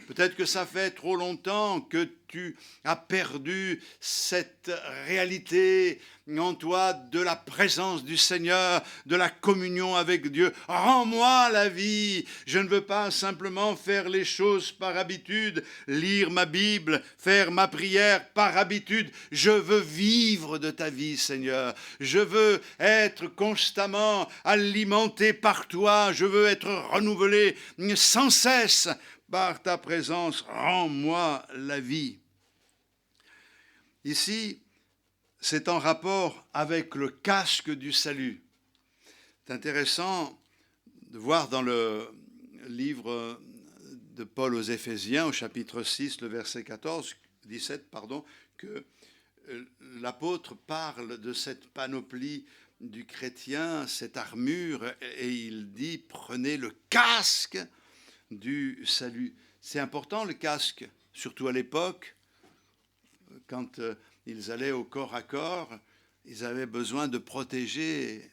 Peut-être que ça fait trop longtemps que tu as perdu cette réalité en toi de la présence du Seigneur, de la communion avec Dieu. Rends-moi la vie. Je ne veux pas simplement faire les choses par habitude, lire ma Bible, faire ma prière par habitude. Je veux vivre de ta vie, Seigneur. Je veux être constamment alimenté par toi. Je veux être renouvelé sans cesse. Par ta présence, rends-moi la vie. Ici, c'est en rapport avec le casque du salut. C'est intéressant de voir dans le livre de Paul aux Éphésiens, au chapitre 6, le verset 17, que l'apôtre parle de cette panoplie du chrétien, cette armure, et il dit « Prenez le casque du salut ». C'est important, le casque, surtout à l'époque, quand ils allaient au corps à corps, ils avaient besoin de protéger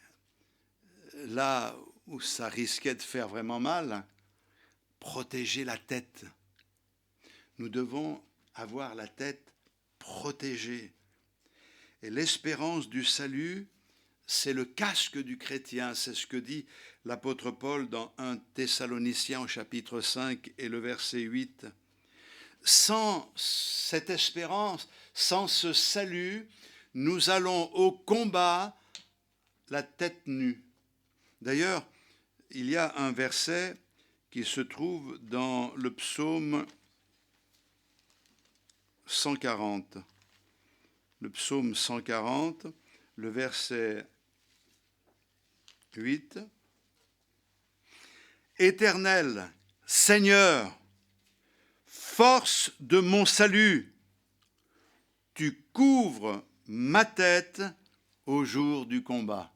là où ça risquait de faire vraiment mal, protéger la tête. Nous devons avoir la tête protégée. Et l'espérance du salut, c'est le casque du chrétien, c'est ce que dit l'apôtre Paul dans 1 Thessaloniciens au chapitre 5 et le verset 8. Sans cette espérance, sans ce salut, nous allons au combat la tête nue. D'ailleurs, il y a un verset qui se trouve dans le psaume 140. Le psaume 140, le verset 8. Éternel, Seigneur, force de mon salut, tu couvres ma tête au jour du combat.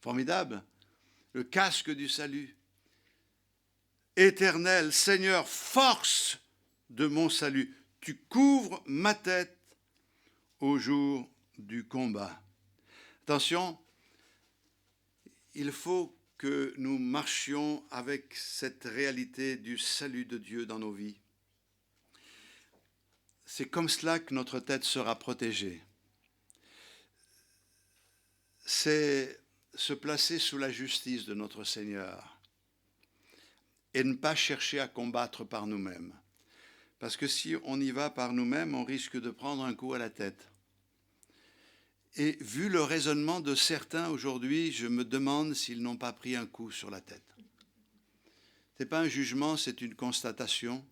Formidable, le casque du salut. Éternel, Seigneur, force de mon salut, tu couvres ma tête au jour du combat. Attention, il faut que nous marchions avec cette réalité du salut de Dieu dans nos vies. C'est comme cela que notre tête sera protégée. C'est se placer sous la justice de notre Seigneur et ne pas chercher à combattre par nous-mêmes. Parce que si on y va par nous-mêmes, on risque de prendre un coup à la tête. Et vu le raisonnement de certains aujourd'hui, je me demande s'ils n'ont pas pris un coup sur la tête. Ce n'est pas un jugement, c'est une constatation.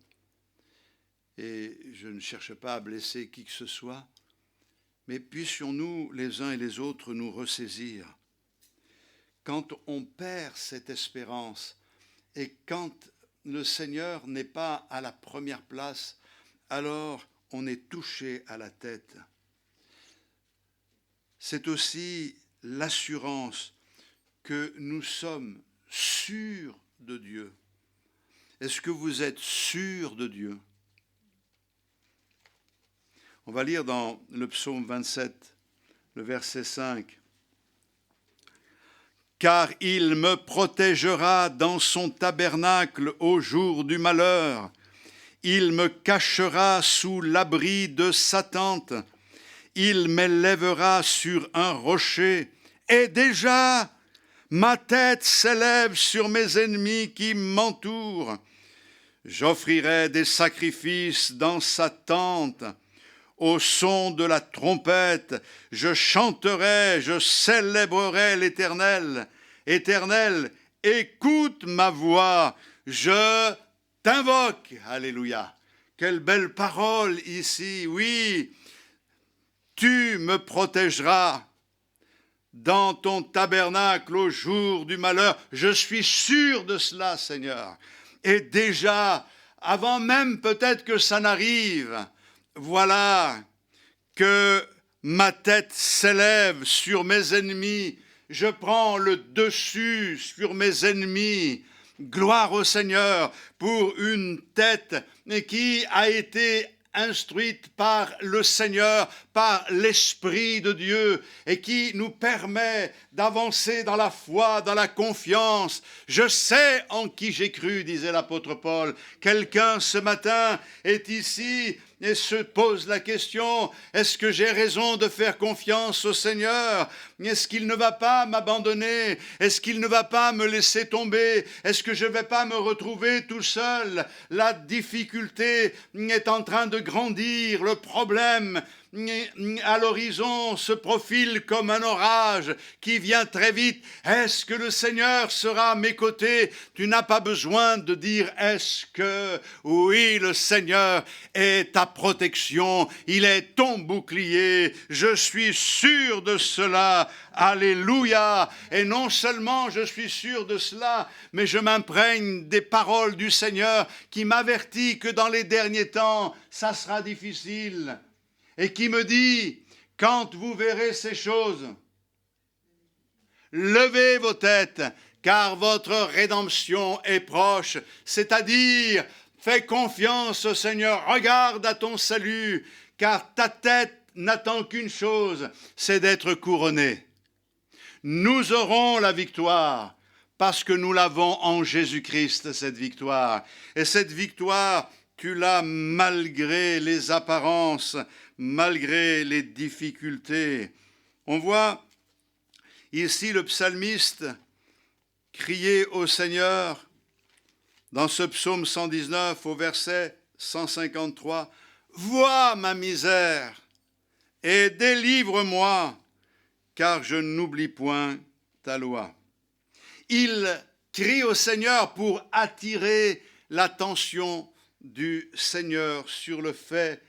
Et je ne cherche pas à blesser qui que ce soit, mais puissions-nous les uns et les autres nous ressaisir. Quand on perd cette espérance et quand le Seigneur n'est pas à la première place, alors on est touché à la tête. C'est aussi l'assurance que nous sommes sûrs de Dieu. Est-ce que vous êtes sûrs de Dieu? On va lire dans le psaume 27, le verset 5. « Car il me protégera dans son tabernacle au jour du malheur. Il me cachera sous l'abri de sa tente. Il m'élèvera sur un rocher. Et déjà, ma tête s'élève sur mes ennemis qui m'entourent. J'offrirai des sacrifices dans sa tente. Au son de la trompette, je chanterai, je célébrerai l'Éternel. Éternel, écoute ma voix, je t'invoque. Alléluia. Quelle belle parole ici. Oui, tu me protégeras dans ton tabernacle au jour du malheur. Je suis sûr de cela, Seigneur. Et déjà, avant même peut-être que ça n'arrive, voilà que ma tête s'élève sur mes ennemis, je prends le dessus sur mes ennemis. Gloire au Seigneur pour une tête qui a été instruite par le Seigneur, par l'Esprit de Dieu, et qui nous permet d'avancer dans la foi, dans la confiance. Je sais en qui j'ai cru, disait l'apôtre Paul. Quelqu'un ce matin est ici et se pose la question, est-ce que j'ai raison de faire confiance au Seigneur? Est-ce qu'il ne va pas m'abandonner? Est-ce qu'il ne va pas me laisser tomber? Est-ce que je ne vais pas me retrouver tout seul? La difficulté est en train de grandir, le problème à l'horizon se profile comme un orage qui vient très vite. Est-ce que le Seigneur sera à mes côtés? Tu n'as pas besoin de dire est-ce que. Oui, le Seigneur est ta protection, il est ton bouclier, je suis sûr de cela. Alléluia. Et non seulement je suis sûr de cela, mais je m'imprègne des paroles du Seigneur qui m'avertit que dans les derniers temps, ça sera difficile. Et qui me dit, quand vous verrez ces choses, levez vos têtes, car votre rédemption est proche. C'est-à-dire, fais confiance au Seigneur, regarde à ton salut, car ta tête n'attend qu'une chose, c'est d'être couronné. Nous aurons la victoire, parce que nous l'avons en Jésus-Christ, cette victoire. Et cette victoire, tu l'as malgré les apparences, malgré les difficultés. On voit ici le psalmiste crier au Seigneur dans ce psaume 119 au verset 153, « Vois ma misère et délivre-moi, car je n'oublie point ta loi. » Il crie au Seigneur pour attirer l'attention du Seigneur sur le fait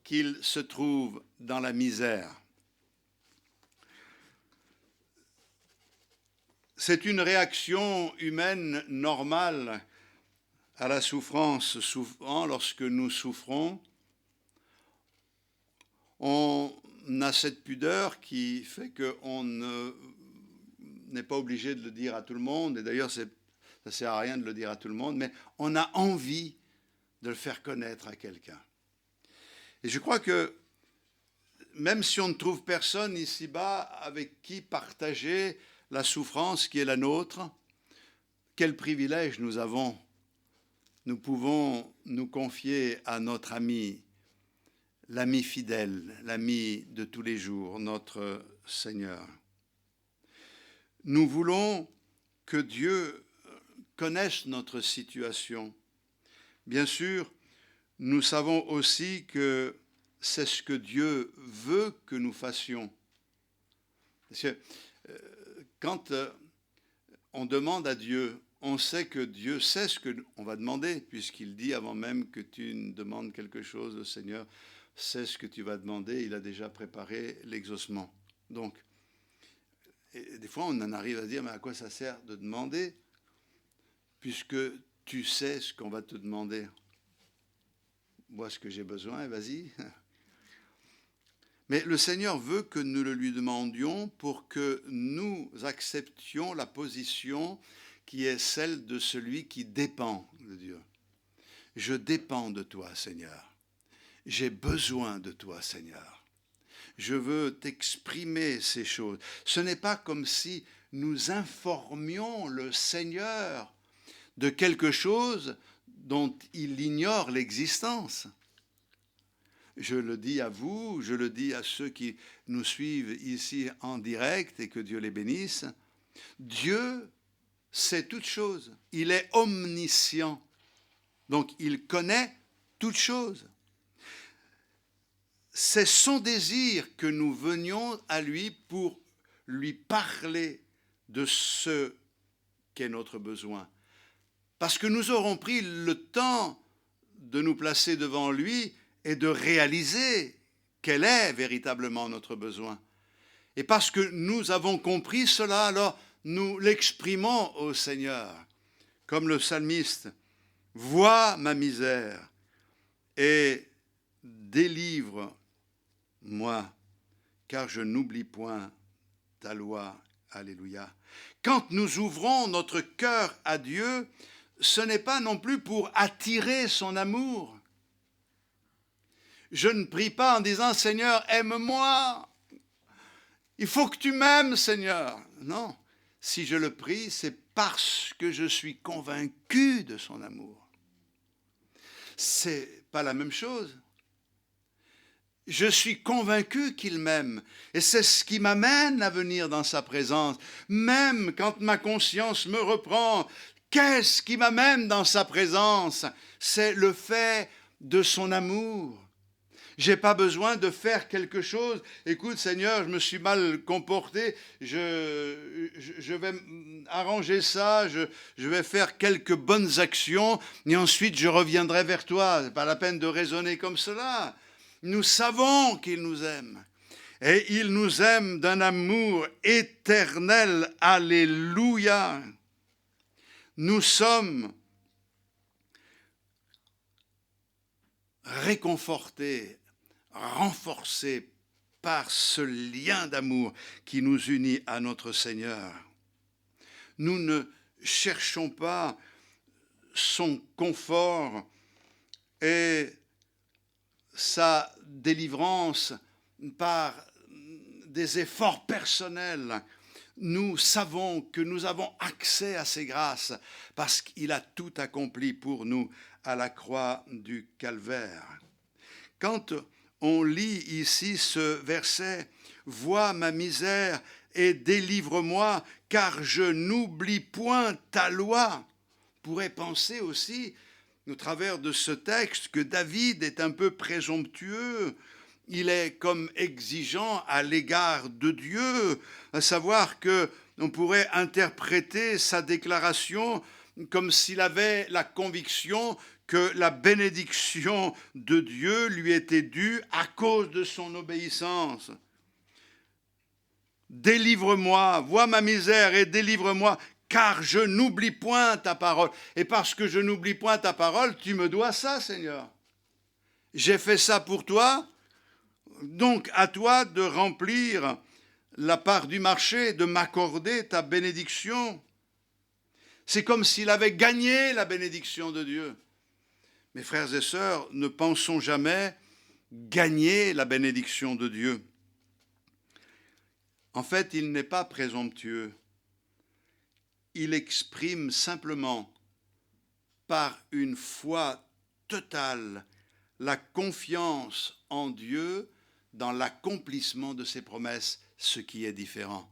qu'il se trouve dans la misère. C'est une réaction humaine normale à la souffrance. Souvent, lorsque nous souffrons, on a cette pudeur qui fait qu'on n'est pas obligé de le dire à tout le monde. Et d'ailleurs, ça ne sert à rien de le dire à tout le monde, mais on a envie de le faire connaître à quelqu'un. Et je crois que même si on ne trouve personne ici-bas avec qui partager la souffrance qui est la nôtre, quel privilège nous avons. Nous pouvons nous confier à notre ami, l'ami fidèle, l'ami de tous les jours, notre Seigneur. Nous voulons que Dieu connaisse notre situation. Bien sûr, nous savons aussi que c'est ce que Dieu veut que nous fassions. Parce que quand on demande à Dieu, on sait que Dieu sait ce qu'on va demander, puisqu'il dit avant même que tu ne demandes quelque chose, le Seigneur sait ce que tu vas demander, il a déjà préparé l'exaucement. Donc, et des fois on en arrive à dire, mais à quoi ça sert de demander, puisque tu sais ce qu'on va te demander. Vois ce que j'ai besoin, vas-y. Mais le Seigneur veut que nous le lui demandions pour que nous acceptions la position qui est celle de celui qui dépend de Dieu. Je dépends de toi, Seigneur. J'ai besoin de toi, Seigneur. Je veux t'exprimer ces choses. Ce n'est pas comme si nous informions le Seigneur de quelque chose dont il ignore l'existence. Je le dis à vous, je le dis à ceux qui nous suivent ici en direct et que Dieu les bénisse. Dieu sait toutes choses. Il est omniscient. Donc, il connaît toutes choses. C'est son désir que nous venions à lui pour lui parler de ce qu'est notre besoin. Parce que nous aurons pris le temps de nous placer devant lui et de réaliser quel est véritablement notre besoin. Et parce que nous avons compris cela, alors nous l'exprimons au Seigneur. Comme le psalmiste, vois ma misère et délivre-moi, car je n'oublie point ta loi. Alléluia. Quand nous ouvrons notre cœur à Dieu, ce n'est pas non plus pour attirer son amour. Je ne prie pas en disant « Seigneur, aime-moi ». Il faut que tu m'aimes, Seigneur. Non, si je le prie, c'est parce que je suis convaincu de son amour. C'est pas la même chose. Je suis convaincu qu'il m'aime. Et c'est ce qui m'amène à venir dans sa présence. Même quand ma conscience me reprend, qu'est-ce qui m'amène dans sa présence? C'est le fait de son amour. J'ai pas besoin de faire quelque chose. Écoute, Seigneur, je me suis mal comporté. Je vais arranger ça. Je vais faire quelques bonnes actions. Et ensuite, je reviendrai vers toi. C'est pas la peine de raisonner comme cela. Nous savons qu'il nous aime. Et il nous aime d'un amour éternel. Alléluia. Nous sommes réconfortés, renforcés par ce lien d'amour qui nous unit à notre Seigneur. Nous ne cherchons pas son confort et sa délivrance par des efforts personnels. Nous savons que nous avons accès à ses grâces parce qu'il a tout accompli pour nous à la croix du Calvaire. Quand on lit ici ce verset, « Vois ma misère et délivre-moi, car je n'oublie point ta loi », on pourrait penser aussi, au travers de ce texte, que David est un peu présomptueux. Il est comme exigeant à l'égard de Dieu, à savoir qu'on pourrait interpréter sa déclaration comme s'il avait la conviction que la bénédiction de Dieu lui était due à cause de son obéissance. Délivre-moi, vois ma misère et délivre-moi, car je n'oublie point ta parole. Et parce que je n'oublie point ta parole, tu me dois ça, Seigneur. J'ai fait ça pour toi, donc à toi de remplir la part du marché, de m'accorder ta bénédiction. C'est comme s'il avait gagné la bénédiction de Dieu. Mes frères et sœurs, ne pensons jamais gagner la bénédiction de Dieu. En fait, il n'est pas présomptueux. Il exprime simplement, par une foi totale, la confiance en Dieu dans l'accomplissement de ses promesses, ce qui est différent.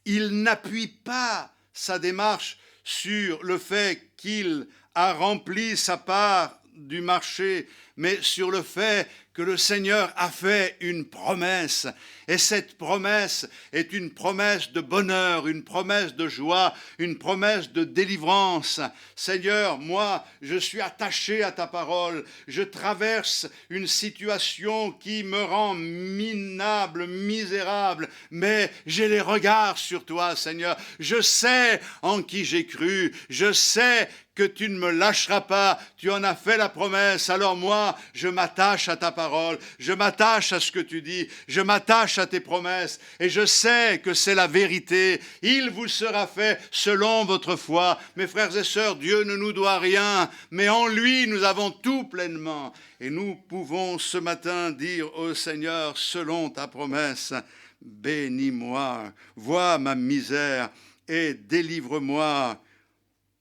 Il n'appuie pas sa démarche sur le fait qu'il a rempli sa part du marché, mais sur le fait que le Seigneur a fait une promesse. Et cette promesse est une promesse de bonheur, une promesse de joie, une promesse de délivrance. Seigneur, moi, je suis attaché à ta parole. Je traverse une situation qui me rend minable, misérable, mais j'ai les regards sur toi, Seigneur. Je sais en qui j'ai cru. Je sais que tu ne me lâcheras pas, tu en as fait la promesse, alors moi, je m'attache à ta parole, je m'attache à ce que tu dis, je m'attache à tes promesses, et je sais que c'est la vérité. Il vous sera fait selon votre foi. Mes frères et sœurs, Dieu ne nous doit rien, mais en lui, nous avons tout pleinement. Et nous pouvons ce matin dire au Seigneur, selon ta promesse, bénis-moi, vois ma misère et délivre-moi,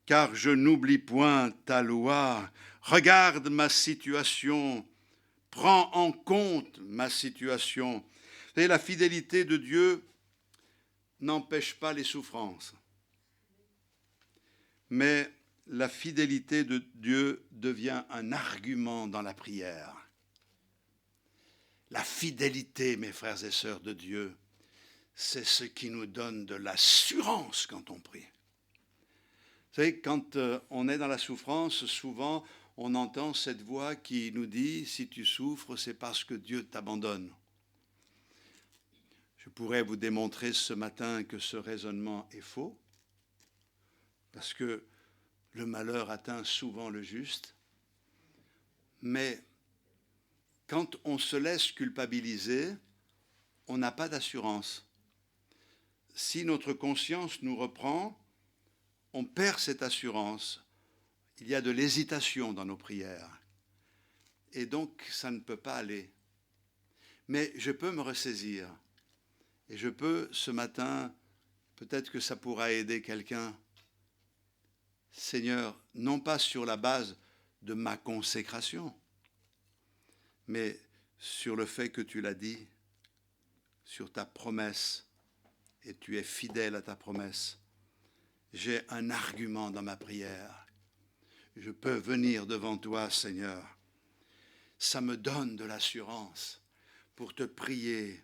car je n'oublie point ta loi. Regarde ma situation, prends en compte ma situation. Et la fidélité de Dieu n'empêche pas les souffrances. Mais la fidélité de Dieu devient un argument dans la prière. La fidélité, mes frères et sœurs de Dieu, c'est ce qui nous donne de l'assurance quand on prie. Vous savez, quand on est dans la souffrance, souvent, on entend cette voix qui nous dit « Si tu souffres, c'est parce que Dieu t'abandonne ». Je pourrais vous démontrer ce matin que ce raisonnement est faux, parce que le malheur atteint souvent le juste. Mais quand on se laisse culpabiliser, on n'a pas d'assurance. Si notre conscience nous reprend, on perd cette assurance. Il y a de l'hésitation dans nos prières. Et donc, ça ne peut pas aller. Mais je peux me ressaisir. Et je peux, ce matin, peut-être que ça pourra aider quelqu'un. Seigneur, non pas sur la base de ma consécration, mais sur le fait que tu l'as dit, sur ta promesse, et tu es fidèle à ta promesse. J'ai un argument dans ma prière. Je peux venir devant toi, Seigneur. Ça me donne de l'assurance pour te prier.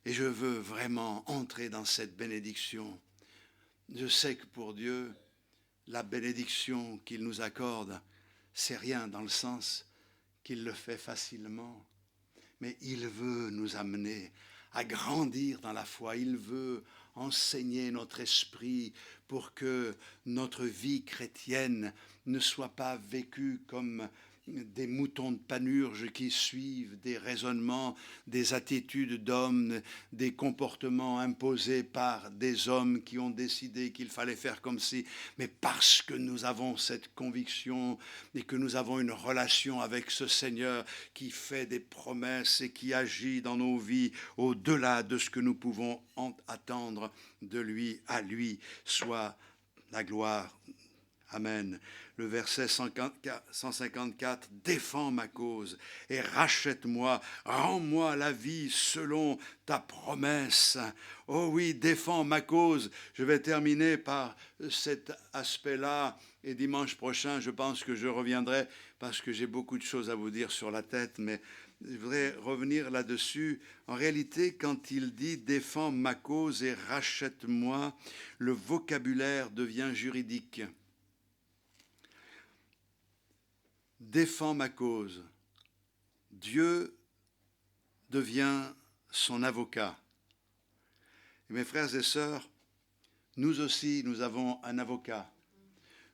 Et je veux vraiment entrer dans cette bénédiction. Je sais que pour Dieu, la bénédiction qu'il nous accorde, c'est rien dans le sens qu'il le fait facilement. Mais il veut nous amener à grandir dans la foi. Il veut enseigner notre esprit pour que notre vie chrétienne ne soit pas vécue comme des moutons de panurge qui suivent des raisonnements, des attitudes d'hommes, des comportements imposés par des hommes qui ont décidé qu'il fallait faire comme ci, mais parce que nous avons cette conviction et que nous avons une relation avec ce Seigneur qui fait des promesses et qui agit dans nos vies au-delà de ce que nous pouvons attendre de lui. À lui soit la gloire. Amen. Le verset 154, « Défends ma cause et rachète-moi, rends-moi la vie selon ta promesse. » Oh oui, défends ma cause. Je vais terminer par cet aspect-là et dimanche prochain, je pense que je reviendrai parce que j'ai beaucoup de choses à vous dire sur la tête, mais je voudrais revenir là-dessus. En réalité, quand il dit « Défends ma cause et rachète-moi », le vocabulaire devient juridique. Défends ma cause. Dieu devient son avocat. Et mes frères et sœurs, nous aussi, nous avons un avocat.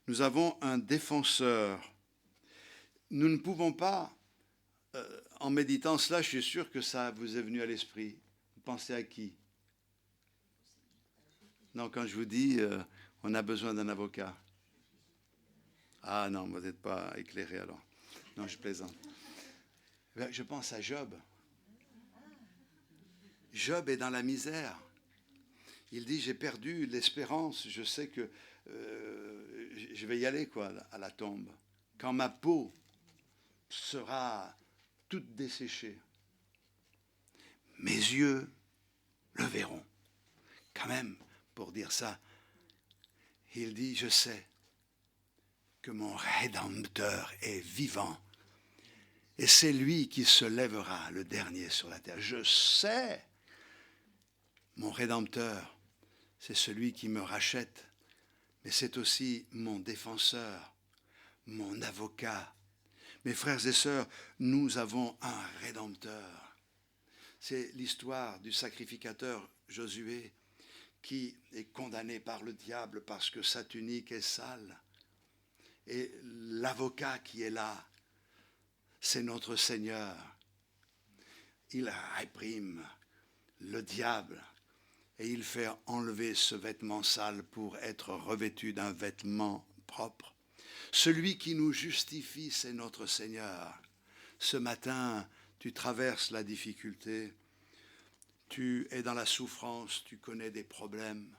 Nous avons un défenseur. Nous ne pouvons pas, en méditant cela, je suis sûr que ça vous est venu à l'esprit. Vous pensez à qui? Non, quand je vous dis, on a besoin d'un avocat. Ah non, vous n'êtes pas éclairé alors. Non, je plaisante. Je pense à Job. Job est dans la misère. Il dit, j'ai perdu l'espérance, je sais que je vais y aller quoi, à la tombe. Quand ma peau sera toute desséchée, mes yeux le verront. Quand même, pour dire ça, il dit, je sais que mon Rédempteur est vivant et c'est lui qui se lèvera le dernier sur la terre. Je sais, mon Rédempteur, c'est celui qui me rachète, mais c'est aussi mon défenseur, mon avocat. Mes frères et sœurs, nous avons un Rédempteur. C'est l'histoire du sacrificateur Josué qui est condamné par le diable parce que sa tunique est sale. Et l'avocat qui est là, c'est notre Seigneur. Il réprime le diable et il fait enlever ce vêtement sale pour être revêtu d'un vêtement propre. Celui qui nous justifie, c'est notre Seigneur. Ce matin, tu traverses la difficulté, tu es dans la souffrance, tu connais des problèmes.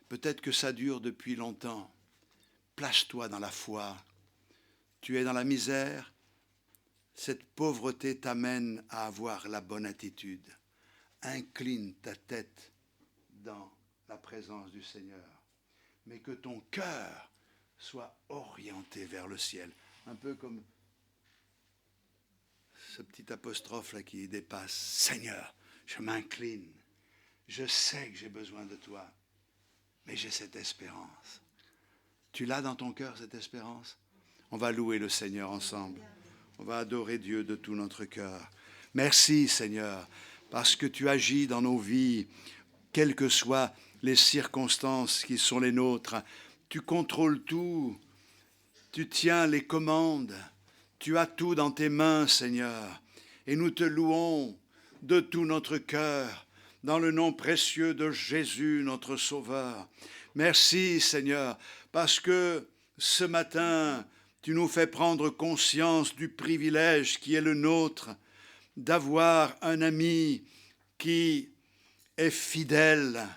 Peut-être que ça dure depuis longtemps. Place-toi dans la foi. Tu es dans la misère. Cette pauvreté t'amène à avoir la bonne attitude. Incline ta tête dans la présence du Seigneur. Mais que ton cœur soit orienté vers le ciel. Un peu comme ce petit apostrophe là qui dépasse. Seigneur, je m'incline. Je sais que j'ai besoin de toi. Mais j'ai cette espérance. Tu l'as dans ton cœur, cette espérance? On va louer le Seigneur ensemble. On va adorer Dieu de tout notre cœur. Merci Seigneur, parce que tu agis dans nos vies, quelles que soient les circonstances qui sont les nôtres. Tu contrôles tout, tu tiens les commandes, tu as tout dans tes mains Seigneur. Et nous te louons de tout notre cœur, dans le nom précieux de Jésus, notre Sauveur. Merci Seigneur, parce que ce matin, tu nous fais prendre conscience du privilège qui est le nôtre, d'avoir un ami qui est fidèle,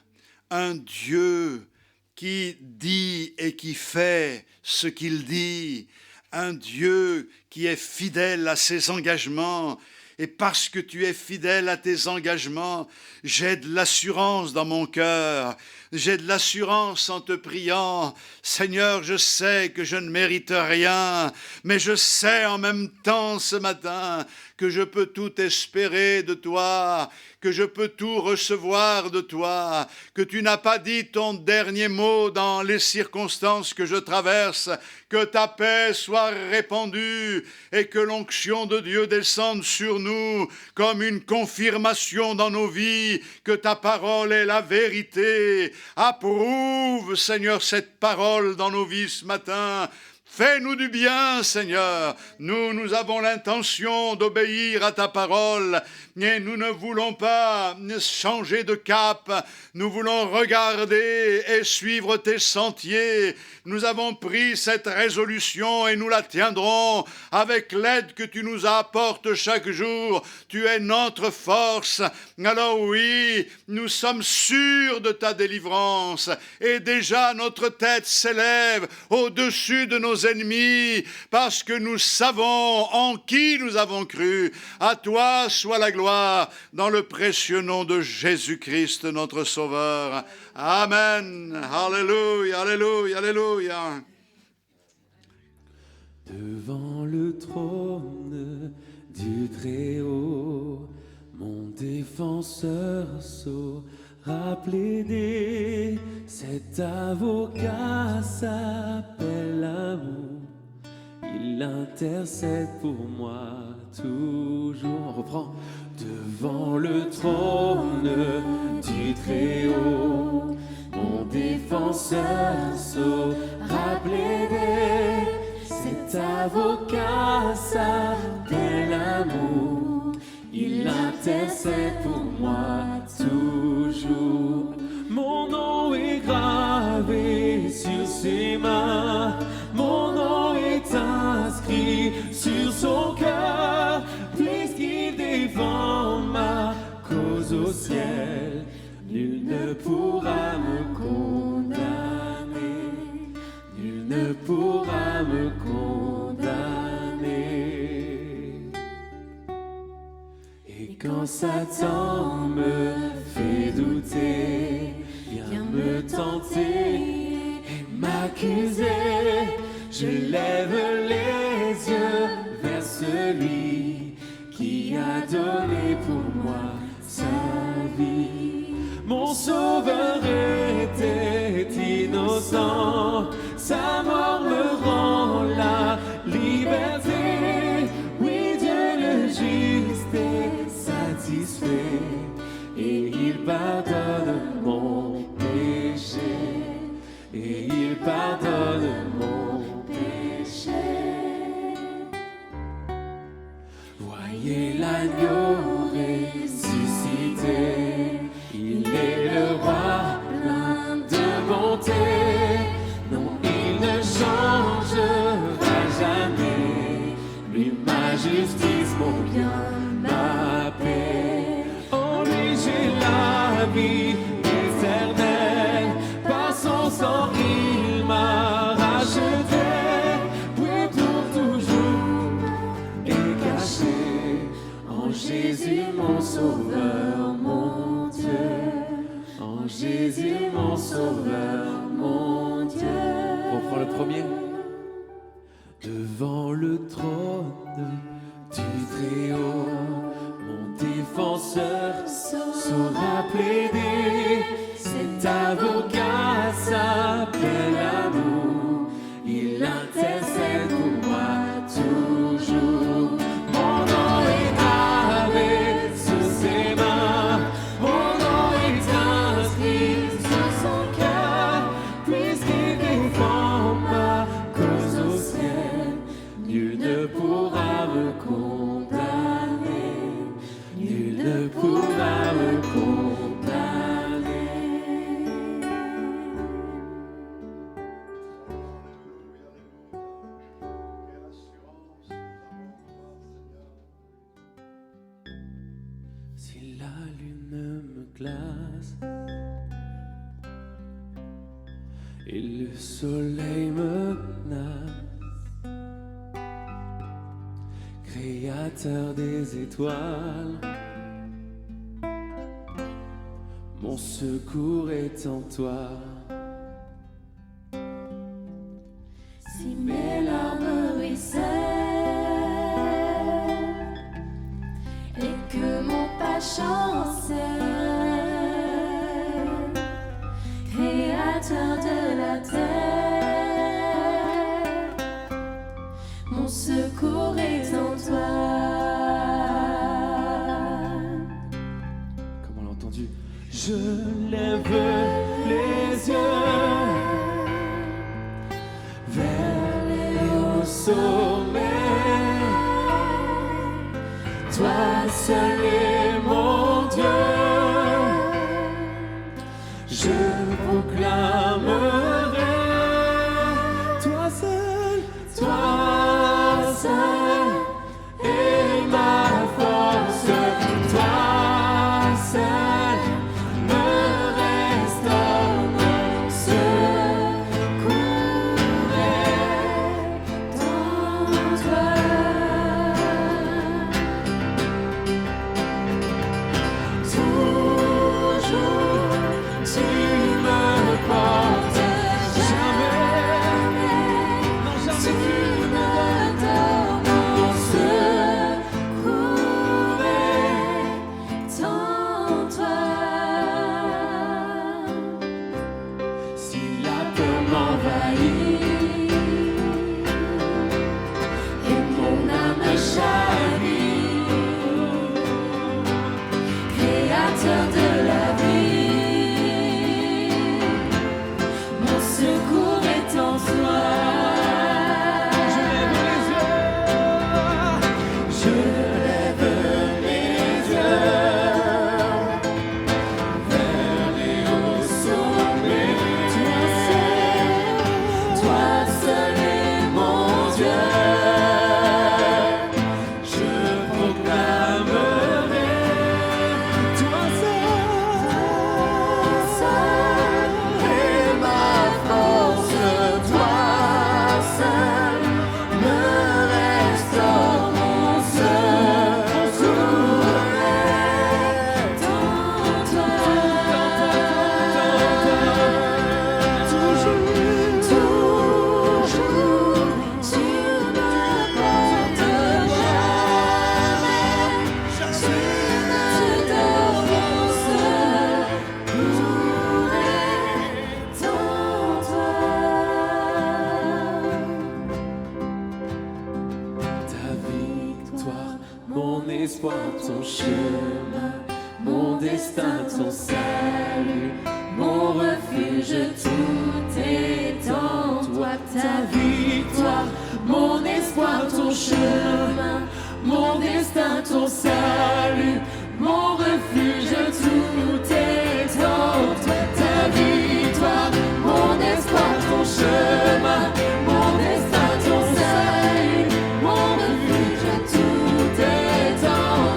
un Dieu qui dit et qui fait ce qu'il dit, un Dieu qui est fidèle à ses engagements. Et parce que tu es fidèle à tes engagements, j'ai de l'assurance dans mon cœur. J'ai de l'assurance en te priant. Seigneur, je sais que je ne mérite rien, mais je sais en même temps ce matin que je peux tout espérer de toi, que je peux tout recevoir de toi, que tu n'as pas dit ton dernier mot dans les circonstances que je traverse, que ta paix soit répandue et que l'onction de Dieu descende sur nous comme une confirmation dans nos vies, que ta parole est la vérité. Approuve, Seigneur, cette parole dans nos vies ce matin. Fais-nous du bien, Seigneur. Nous avons l'intention d'obéir à ta parole et nous ne voulons pas changer de cap. Nous voulons regarder et suivre tes sentiers. Nous avons pris cette résolution et nous la tiendrons avec l'aide que tu nous apportes chaque jour. Tu es notre force. Alors oui, nous sommes sûrs de ta délivrance et déjà notre tête s'élève au-dessus de nos ennemis parce que nous savons en qui nous avons cru. À toi soit la gloire dans le précieux nom de Jésus-Christ notre Sauveur. Amen. Alléluia, alléluia, alléluia. Devant le trône du Très-Haut, mon défenseur saura plaider. Cet avocat s'appelle l'amour. Il intercède pour moi toujours. On reprend. Devant le trône du Très-Haut, mon mon défenseur saura plaider. Cet avocat s'appelle amour, il intercède pour moi toujours. Mon nom est gravé sur ses mains, mon nom est inscrit sur son cœur, puisqu'il défend ma cause au ciel. Nul ne pourra me condamner, nul ne pourra me condamner. Et quand Satan me fait douter, vient me tenter et m'accuser, je lève les yeux vers celui qui a donné pour moi sa vie. Mon sauveur était innocent, sa mort me rend la liberté. Oui, Dieu le juste est satisfait et il pardonne mon péché, et il pardonne mon péché. Voyez l'agneau ressuscité, il est le roi plein de bonté. Non, il ne changera jamais, lui ma justice, mon bien, ma paix. En lui j'ai la vie éternelle, par son sang il m'a racheté. Oui, pour toujours est caché en Jésus mon sauveur, mon Dieu. En Jésus mon sauveur, mon Dieu. On prend le premier. Devant le trône du Très-Haut, mon défenseur saura plaider. Cet avocat s'appelle amour, il intercède pour moi toujours. Mon nom est gravé sur ses mains, mon nom est inscrit sur son cœur, puisqu'il défend ma cause au ciel. Nul ne pourra me condamner, nul ne pourra me condamner. Si la lune me glace et le soleil me menace, Créateur des étoiles, mon secours est en toi. Si mes larmes ruissellent et que mon pas chancelle, Créateur de la terre, mon secours est en toi. Comme on l'a entendu, je lève les yeux vers les hauts sommets. Toi seul est mon Dieu, je proclamerai. Toi seul est ma force. Toi seul me restaure mon secours est en toi. Toujours tu me portes. espoir, ton chemin, mon destin, ton salut, mon refuge, tout est en toi. Ta victoire, mon espoir, ton chemin, mon destin, ton salut, mon refuge, tout est en toi. Ta victoire, mon espoir, ton chemin, mon destin, ton salut, mon refuge, tout est en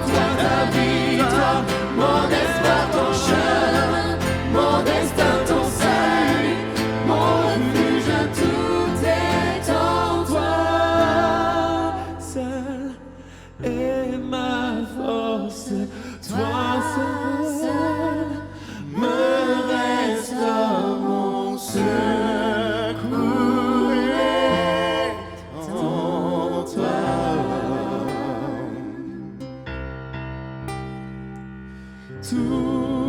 toi. Ta victoire, mon espoir, ton chemin, mon destin, ton salut, mon refuge, tout est en toi. seul est ma force, toi seul me restaure, mon secours est en toi. Tout